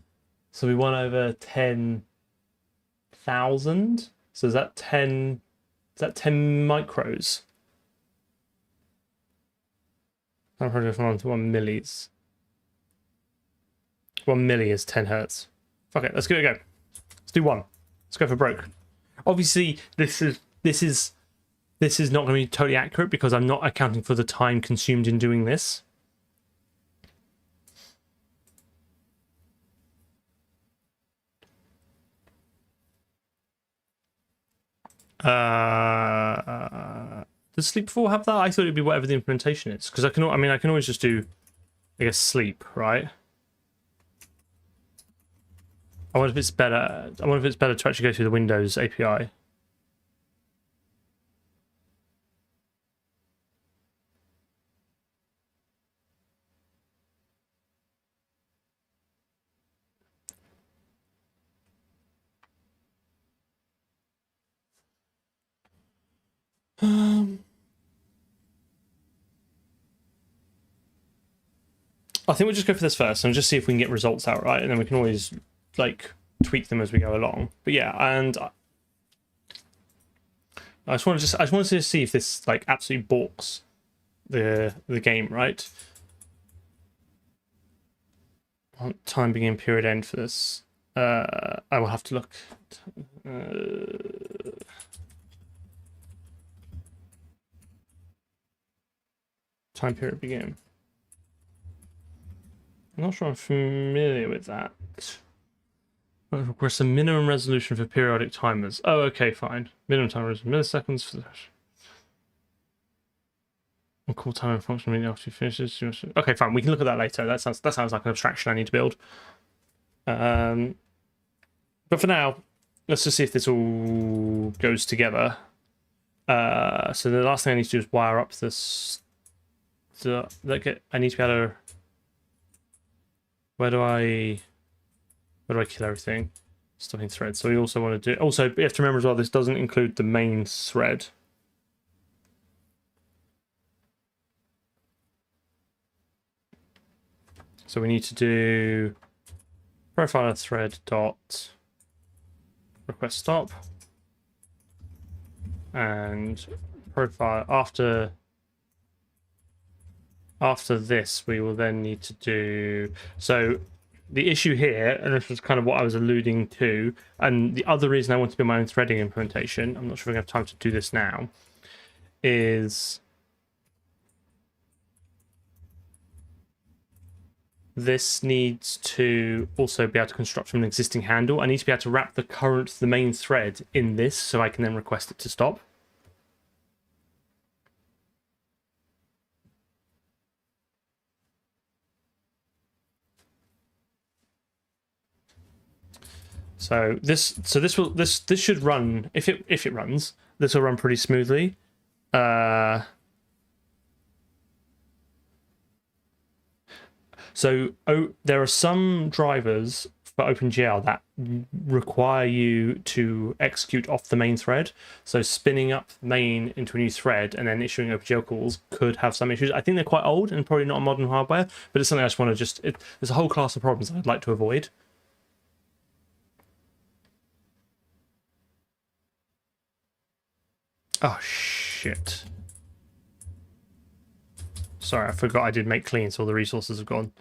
Speaker 1: So we 1/10,000. So is that 10? Is that 10 micros? I'm probably from 1 to 1 millis. 1 milli is 10 hertz. Fuck it, let's give it a go. Let's do one. Let's go for broke. Obviously, this is not going to be totally accurate because I'm not accounting for the time consumed in doing this. Does sleep 4 have that? I thought it'd be whatever the implementation is, because I can always just do, I guess, sleep, right? I wonder if it's better. I wonder if it's better to actually go through the Windows API. I think we'll just go for this first and just see if we can get results out right, and then we can always like tweak them as we go along. But yeah, and I just wanted to see if this like absolutely balks the game, right? Time begin period end for this. I will have to look. Time period begin. I'm not sure I'm familiar with that. Request a minimum resolution for periodic timers. Oh, okay, fine. Minimum timer is milliseconds for that. And call time function immediately after you finish this. Okay, fine. We can look at that later. That sounds like an abstraction I need to build. But for now, let's just see if this all goes together. So the last thing I need to do is wire up this. I need to be able to. Where do I kill everything? Stopping thread. So we also want to do. Also, you have to remember as well. This doesn't include the main thread. So we need to do profile thread dot request stop, and profile after this we will then need to do. So the issue here, and this was kind of what I was alluding to, and the other reason I want to build my own threading implementation, I'm not sure if I have time to do this now, is this needs to also be able to construct from an existing handle. I need to be able to wrap the main thread in this so I can then request it to stop. So this should run, if it runs, this will run pretty smoothly. So there are some drivers for OpenGL that require you to execute off the main thread. So spinning up main into a new thread and then issuing OpenGL calls could have some issues. I think they're quite old and probably not on modern hardware, but it's something I just want to there's a whole class of problems I'd like to avoid. Oh, shit. Sorry, I forgot I did make clean, so all the resources have gone.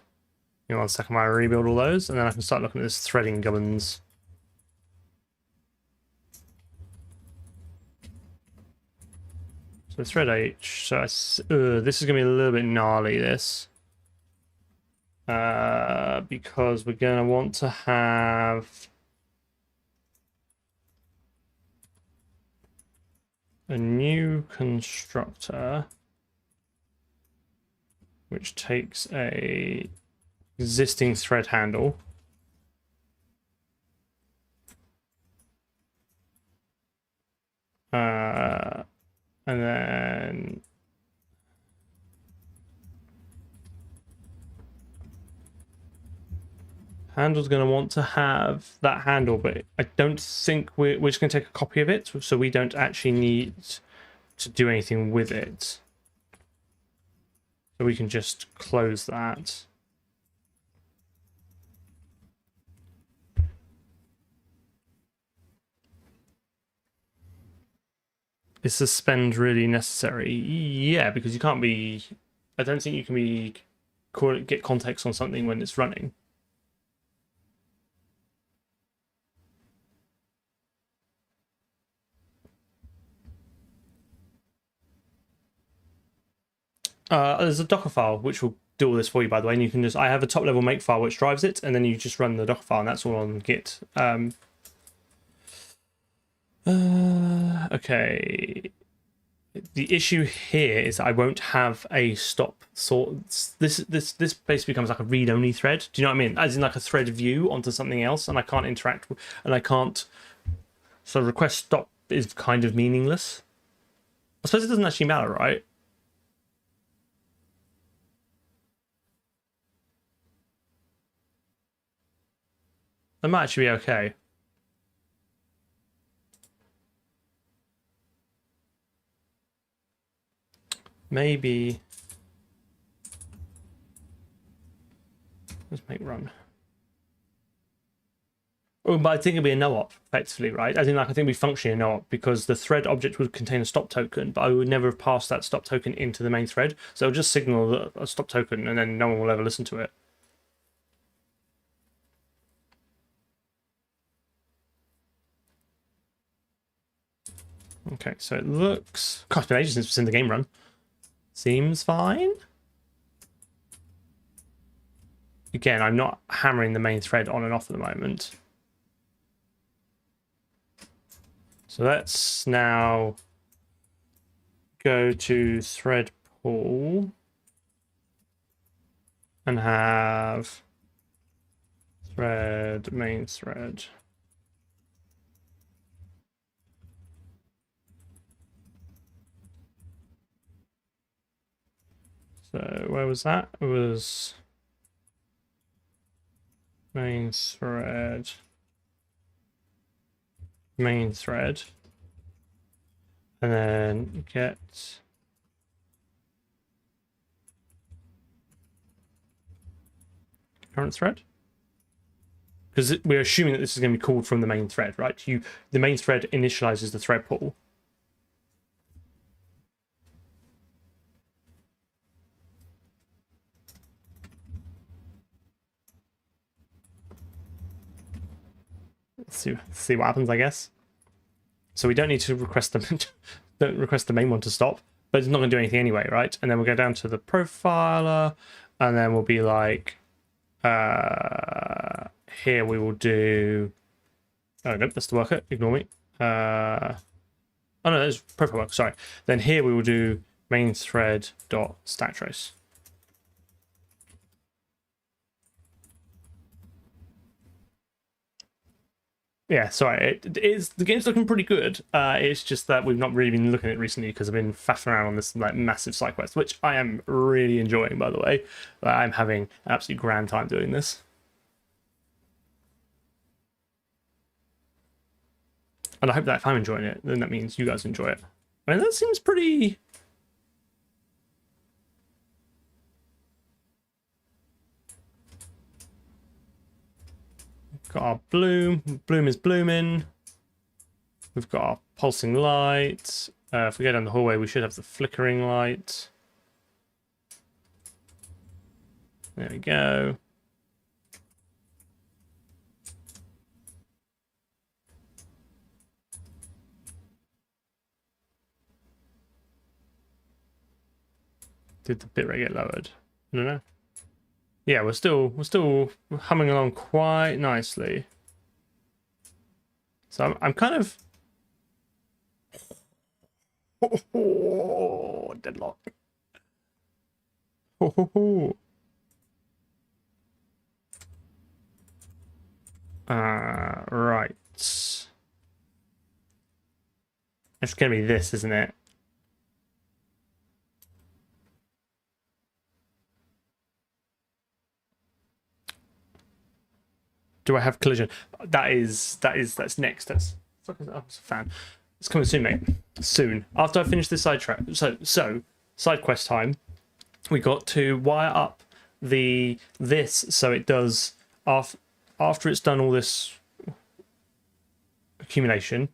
Speaker 1: Give me 1 second while I rebuild all those, and then I can start looking at this threading gubbins. So thread H, so this is going to be a little bit gnarly, this. Because we're going to want to have a new constructor which takes a existing thread handle and then handle's going to want to have that handle, but I don't think we're just going to take a copy of it, so we don't actually need to do anything with it. So we can just close that. Is suspend really necessary? Yeah, because you can't be. I don't think you can get context on something when it's running. There's a Docker file which will do all this for you, by the way, and you can just. I have a top level make file which drives it, and then you just run the Docker file, and that's all on Git. Okay. The issue here is I won't have a stop sort. This basically becomes like a read-only thread. Do you know what I mean? As in like a thread view onto something else, and I can't interact with, and I can't. So request stop is kind of meaningless. I suppose it doesn't actually matter, right? That might actually be okay. I maybe let's make run. Oh, but I think it'd be a no-op, effectively, right? As in, like, I think it'd be functioning a no-op because the thread object would contain a stop token, but I would never have passed that stop token into the main thread. So it'll just signal a stop token, and then no one will ever listen to it. Okay, so it looks... God, it's been ages since it's in the game run. Seems fine. Again, I'm not hammering the main thread on and off at the moment. So let's now go to thread pool and have thread main thread. So where was that? It was main thread. Main thread, and then get current thread, because we're assuming that this is going to be called from the main thread, right? The main thread initializes the thread pool. Let's see what happens, I guess. So we don't need to request them. Don't request the main one to stop, but it's not going to do anything anyway, right? And then we'll go down to the profiler, and then we'll be like, here we will do. Oh nope, that's the worker. Ignore me. Oh no, that's profile worker. Sorry. Then here we will do main thread dot stack trace. Yeah, sorry. It is, the game's looking pretty good. It's just that we've not really been looking at it recently because I've been faffing around on this like massive side quest, which I am really enjoying, by the way. I'm having an absolutely grand time doing this. And I hope that if I'm enjoying it, then that means you guys enjoy it. I mean, that seems pretty... Got our bloom. Bloom is blooming. We've got our pulsing light. If we go down the hallway, we should have the flickering light. There we go. Did the bitrate get lowered? I don't know. Yeah, we're still humming along quite nicely. So I'm kind of deadlock. Right. It's gonna be this, isn't it? Do I have collision? That's next. That's a fan. It's coming soon, mate. Soon. After I finish this side track. So side quest time. We got to wire up this so it does after it's done all this accumulation.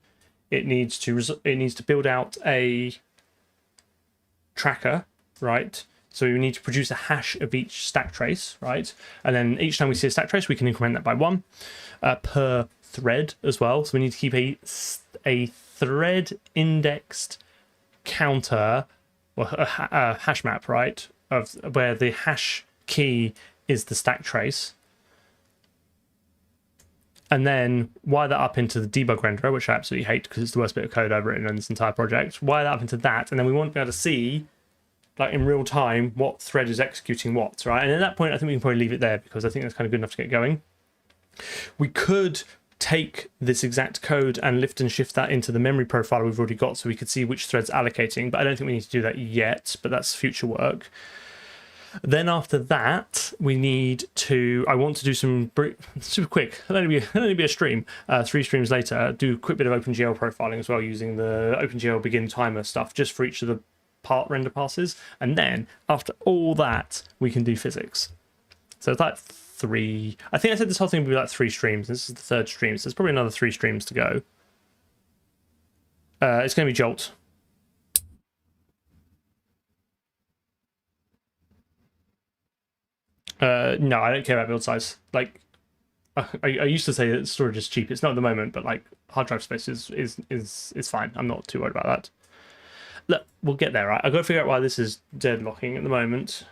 Speaker 1: It needs to build out a tracker, right? So we need to produce a hash of each stack trace, right? And then each time we see a stack trace, we can increment that by 1 per thread as well. So we need to keep a thread indexed counter, or a hash map, right? Of where the hash key is the stack trace. And then wire that up into the debug renderer, which I absolutely hate because it's the worst bit of code I've written in this entire project. Wire that up into that, and then we want to be able to see, like in real time, what thread is executing what, right? And at that point, I think we can probably leave it there because I think that's kind of good enough to get going. We could take this exact code and lift and shift that into the memory profile we've already got so we could see which thread's allocating, but I don't think we need to do that yet, but that's future work. Then after that, we need to, I want to do some super quick, it'll only be a stream, 3 streams later, do a quick bit of OpenGL profiling as well using the OpenGL begin timer stuff just for each of the part render passes, and then after all that, we can do physics. So it's like 3. I think I said this whole thing would be like 3 streams. This is the 3rd stream, so there's probably another 3 streams to go. It's going to be Jolt. No, I don't care about build size. Like, I used to say that storage is cheap. It's not at the moment, but like hard drive space is fine. I'm not too worried about that. Look, we'll get there, right? I've got to figure out why this is deadlocking at the moment.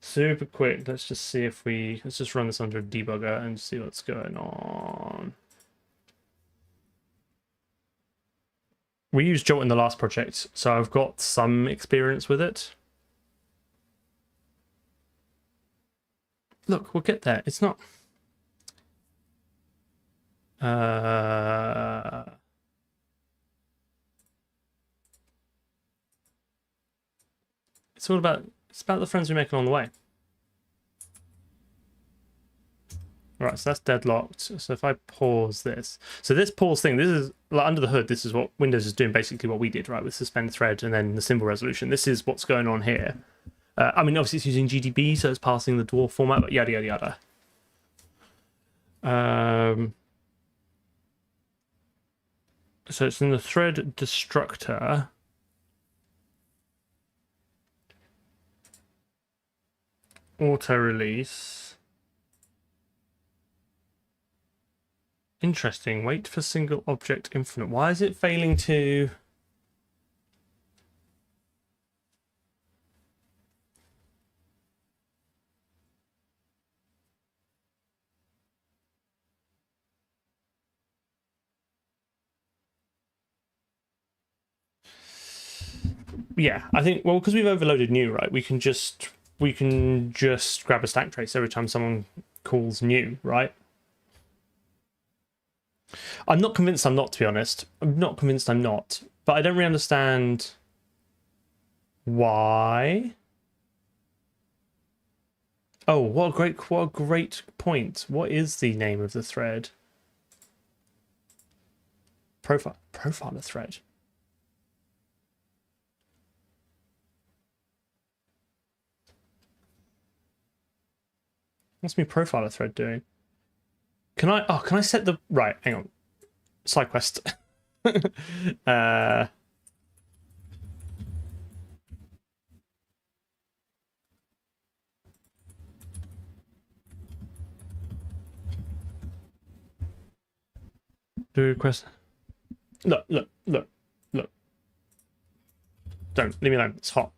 Speaker 1: Super quick. Let's just see if let's just run this under a debugger and see what's going on. We used Jolt in the last project, so I've got some experience with it. Look, we'll get there. It's not... It's about the friends we make along the way. Right, so that's deadlocked. So if I pause this, so this pause thing, this is like under the hood. This is what Windows is doing, basically what we did, right, with suspend thread and then the symbol resolution. This is what's going on here. I mean, obviously it's using GDB, so it's passing the dwarf format, but yada yada yada. So it's in the thread destructor. Auto release. Interesting. Wait for single object infinite. Why is it failing to... Yeah, I think, well, because we've overloaded new, right? We can just grab a stack trace every time someone calls new, right? I'm not convinced I'm not, to be honest. I'm not convinced I'm not. But I don't really understand why. Oh, what a great point. What is the name of the thread? Profiler thread. What's my profiler thread doing? Can I set the... Right, hang on. Side quest. Do request. Look. Don't leave me alone. It's hot.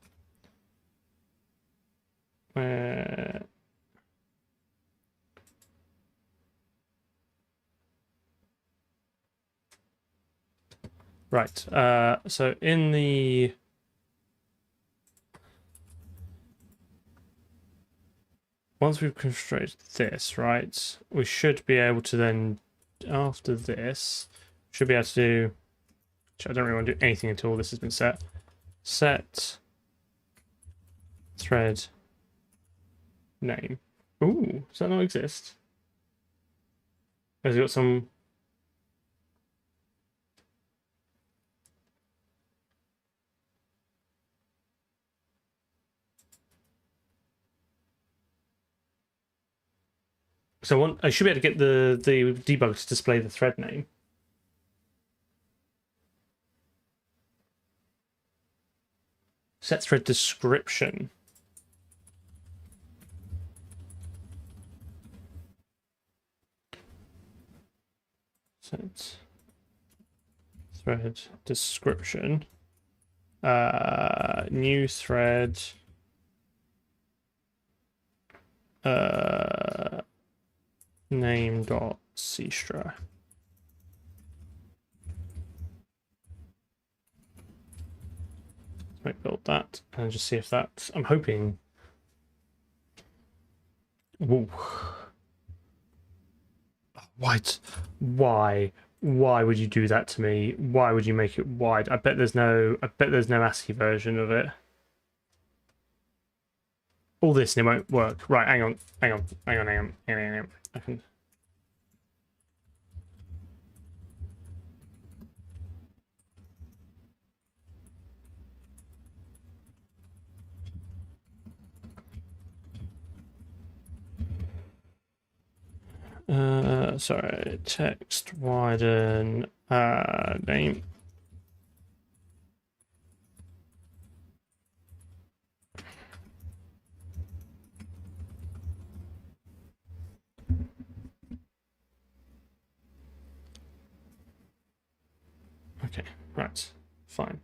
Speaker 1: Right. So in the... Once we've constructed this, right, we should be able to then, after this, should be able to do... I don't really want to do anything until this has been set. Set thread name. Ooh, does that not exist? Has it got some... So I should be able to get the debug to display the thread name. Set thread description. Set thread description. New thread. Name.cstra. Might build that and just see if that's... I'm hoping... Ooh. What? Why would you do that to me? Why would you make it wide? I bet there's no ASCII version of it. All this and it won't work. Right, hang on. I can... Sorry, text widen name. Okay, right, fine.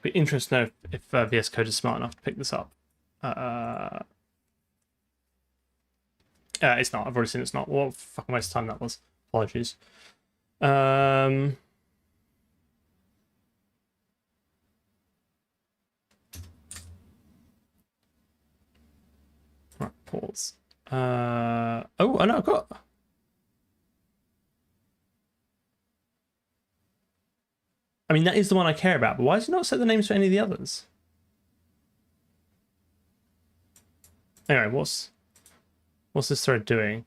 Speaker 1: Be interesting to know if VS Code is smart enough to pick this up. It's not. I've already seen it's not. What a fucking waste of time that was. Apologies. Right, pause. Oh, I know. I've got. I mean, that is the one I care about, but why does it not set the names for any of the others? Anyway, what's this thread doing?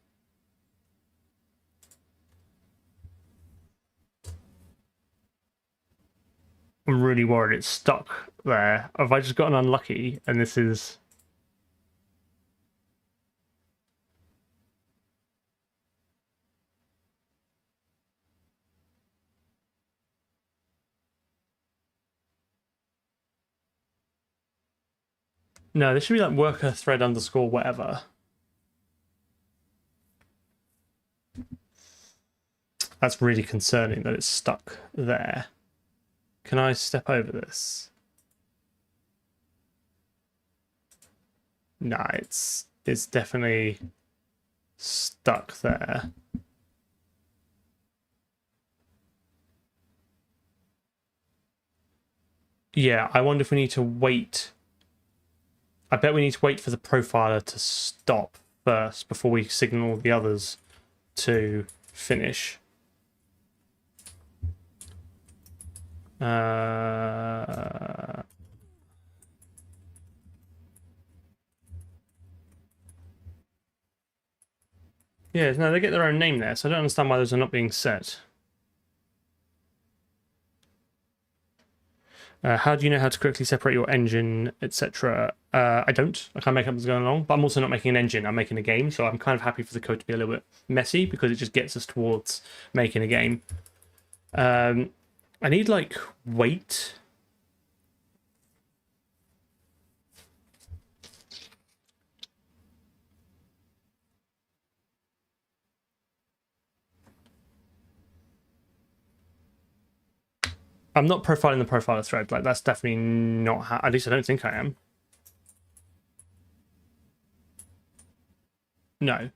Speaker 1: I'm really worried it's stuck there. Have I just gotten unlucky and this is... No, this should be like worker thread underscore whatever. That's really concerning that it's stuck there. Can I step over this? Nah, it's definitely stuck there. Yeah, I wonder if we need to wait. I bet we need to wait for the profiler to stop first before we signal the others to finish. Yeah, no, they get their own name there, so I don't understand why those are not being set. How do you know how to correctly separate your engine, etc.? I don't. I can't make up as going along, but I'm also not making an engine. I'm making a game, so I'm kind of happy for the code to be a little bit messy because it just gets us towards making a game. I need, like, weight. I'm not profiling the profiler thread. Like, that's definitely not how... At least I don't think I am. No.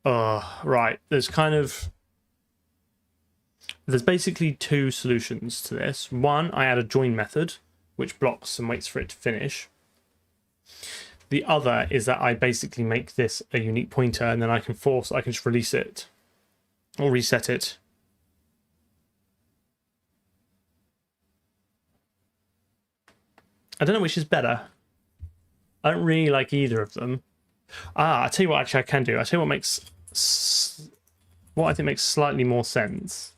Speaker 1: Right. There's basically two solutions to this. One, I add a join method, which blocks and waits for it to finish. The other is that I basically make this a unique pointer, and then I can just release it or reset it. I don't know which is better. I don't really like either of them. I'll tell you what actually I can do. I'll tell you what I think makes slightly more sense.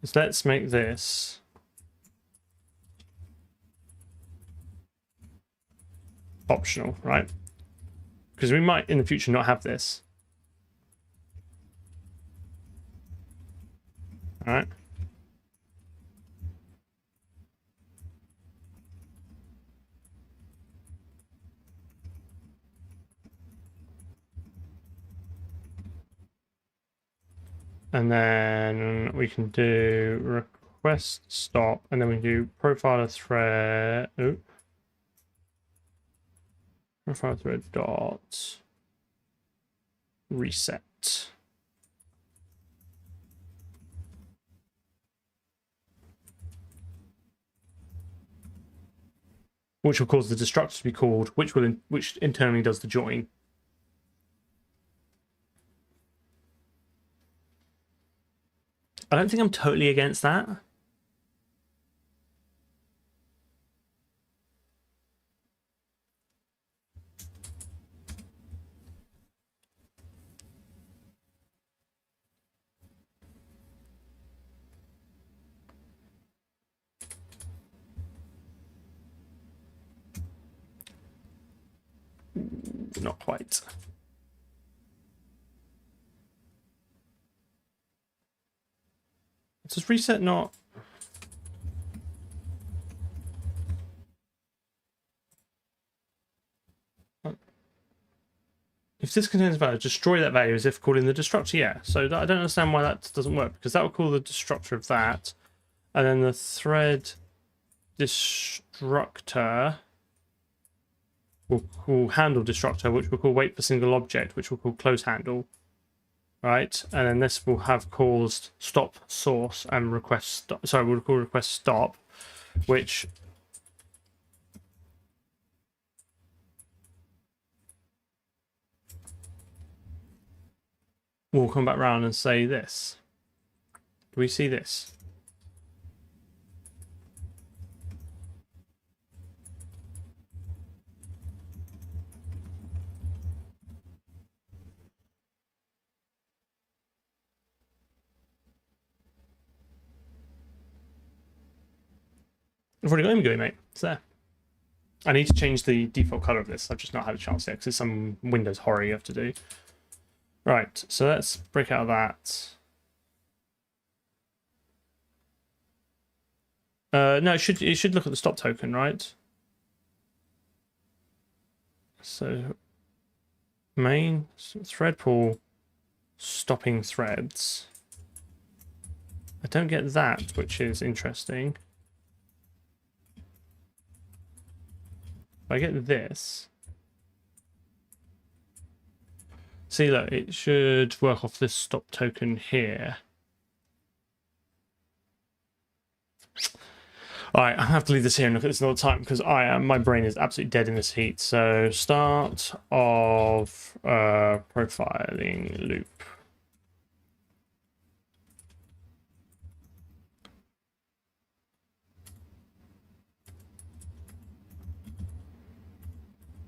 Speaker 1: Is let's make this optional, right? Because we might in the future not have this. All right. And then we can do request stop, and then we do profiler thread. Oh, profiler thread dot reset. Which will cause the destructor to be called, which internally does the join. I don't think I'm totally against that. not quite. Does reset not? If this contains value, destroy that value as if calling the destructor. Yeah, so I don't understand why that doesn't work, because that will call the destructor of that, and then the thread destructor will call handle destructor, which will call wait for single object, which will call close handle, right? And then this will have caused stop source and request stop. Sorry, we'll call request stop, which will come back around and say this. Do we see this? I've already got image, mate. It's there. I need to change the default color of this. I've just not had a chance yet because it's some Windows horror you have to do. Right, so let's break out of that. No, it should look at the stop token, right? So main thread pool stopping threads. I don't get that, which is interesting. If I get this, see, look, it should work off this stop token here. All right, I have to leave this here and look at this another time because my brain is absolutely dead in this heat. So start of profiling loop.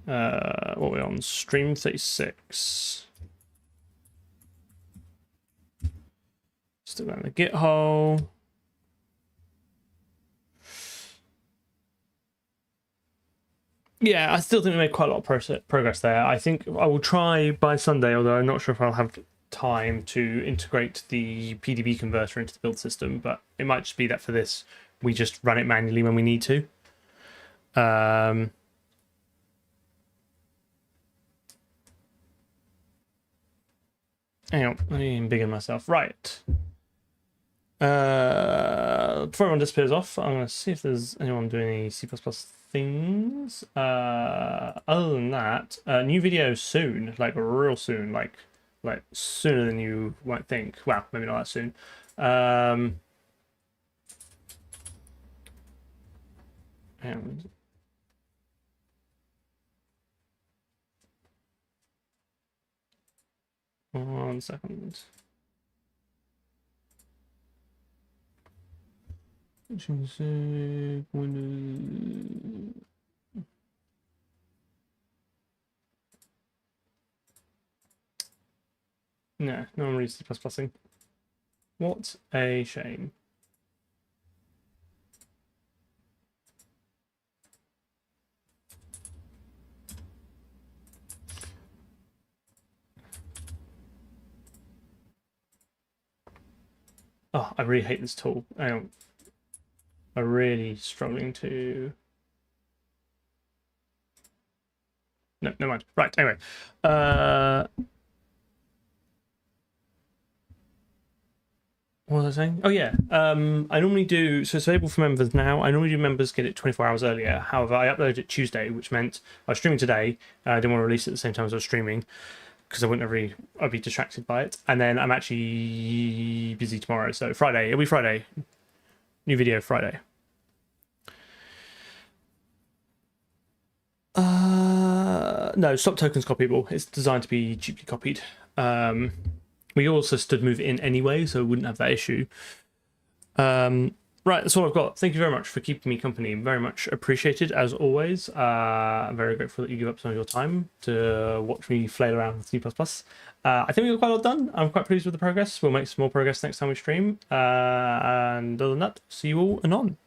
Speaker 1: What are we on? Stream 36. Still down the git hole. Yeah, I still think we made quite a lot of progress there. I think I will try by Sunday, although I'm not sure if I'll have time to integrate the PDB converter into the build system, but it might just be that for this, we just run it manually when we need to. Hang on, I'm bigging myself. Right. Before everyone disappears off, I'm going to see if there's anyone doing any C++ things. Other than that, new video soon, like real soon, like sooner than you might think. Well, maybe not that soon. And 1 second. Windows. No one reads C++ing. What a shame. Oh, I really hate this tool. I'm really struggling to... No, never mind. Right, anyway. What was I saying? Oh, yeah. I normally do... So it's available for members now. I normally do members get it 24 hours earlier. However, I uploaded it Tuesday, which meant I was streaming today. I didn't want to release it at the same time as I was streaming because I wouldn't I'd be distracted by it. And then I'm actually busy tomorrow. So Friday. It'll be Friday. New video Friday. No, stop token's copyable. It's designed to be cheaply copied. We also stood move in anyway, so we wouldn't have that issue. Right, that's all I've got. Thank you very much for keeping me company. Very much appreciated, as always. I'm very grateful that you give up some of your time to watch me flail around with C++. I think we got quite a lot done. I'm quite pleased with the progress. We'll make some more progress next time we stream. And other than that, see you all anon.